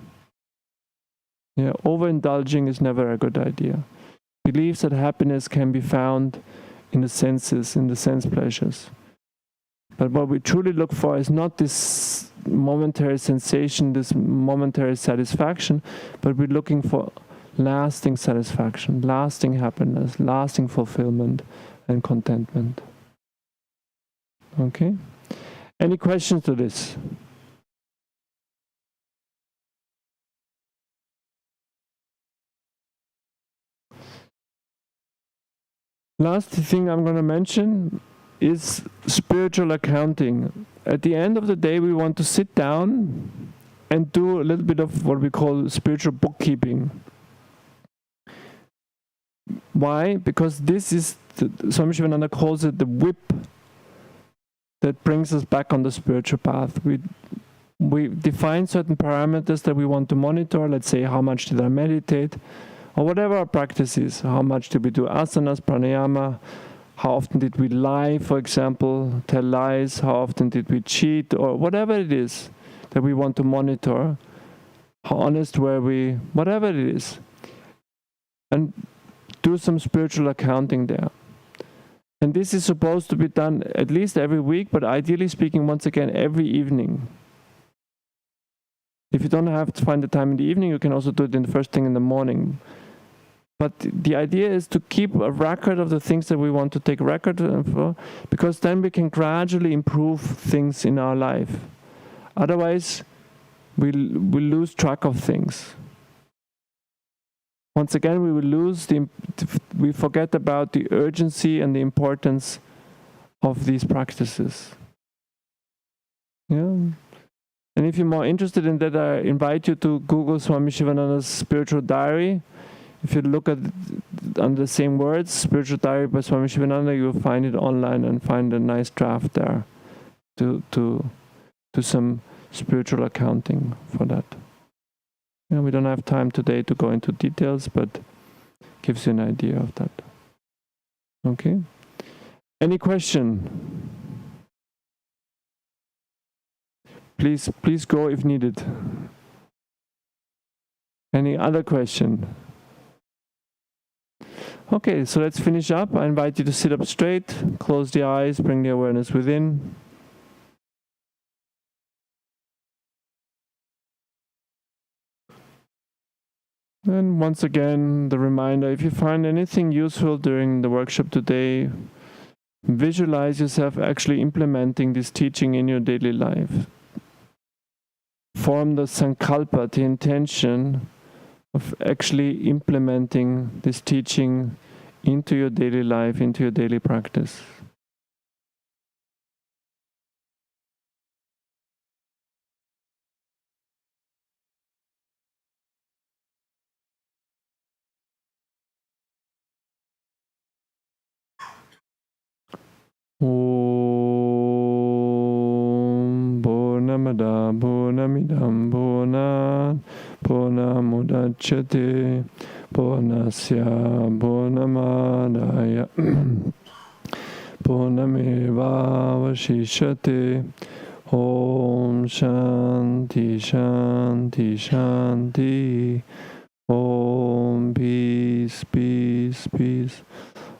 Yeah, overindulging is never a good idea. Believes that happiness can be found in the senses, in the sense pleasures. But what we truly look for is not this momentary sensation, this momentary satisfaction, but we're looking for lasting satisfaction, lasting happiness, lasting fulfillment and contentment. Okay? Any questions to this? Last thing I'm going to mention is spiritual accounting. At the end of the day, we want to sit down and do a little bit of what we call spiritual bookkeeping. Why? Because this is, Swami Shivananda calls it the whip that brings us back on the spiritual path. We define certain parameters that we want to monitor. Let's say, how much did I meditate? Or whatever our practice is. How much did we do asanas, pranayama? How often did we lie, for example, tell lies? How often did we cheat? Or whatever it is that we want to monitor. How honest were we? Whatever it is. And do some spiritual accounting there. And this is supposed to be done at least every week, but ideally speaking, once again, every evening. If you don't have to find the time in the evening, you can also do it in the first thing in the morning. But the idea is to keep a record of the things that we want to take record for, because then we can gradually improve things in our life. Otherwise, we lose track of things. Once again, we forget about the urgency and the importance of these practices. Yeah. And if you're more interested in that, I invite you to Google Swami Shivananda's Spiritual Diary. If you look at under the same words, Spiritual Diary by Swami Shivananda, you'll find it online and find a nice draft there to some spiritual accounting for that. Yeah, we don't have time today to go into details, but gives you an idea of that. Okay? Any question? Please go if needed. Any other question? Okay, so let's finish up. I invite you to sit up straight, close the eyes, bring the awareness within. And once again, the reminder, if you find anything useful during the workshop today, visualize yourself actually implementing this teaching in your daily life. Form the sankalpa, the intention of actually implementing this teaching into your daily life, into your daily practice. Om Purnamada Purnamidam Purnat Purnamudachyate Purnasya Purnamadaya Purnamevavashishate. Om Shanti Shanti Shanti. Om Peace Peace Peace.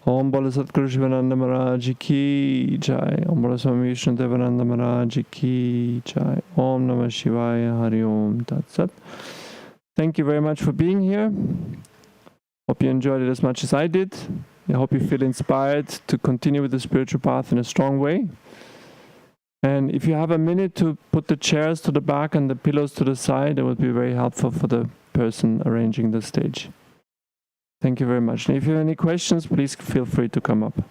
Om Bala Satguru Shivananda Maharaj Ki Jai. Om Bala Swami Vishnu Devananda Maharaj Ki Jai. Om Namah Shivaya. Hari Om Tat Sat. Thank you very much for being here. Hope you enjoyed it as much as I did. I hope you feel inspired to continue with the spiritual path in a strong way. And if you have a minute to put the chairs to the back and the pillows to the side, that would be very helpful for the person arranging the stage. Thank you very much. And if you have any questions, please feel free to come up.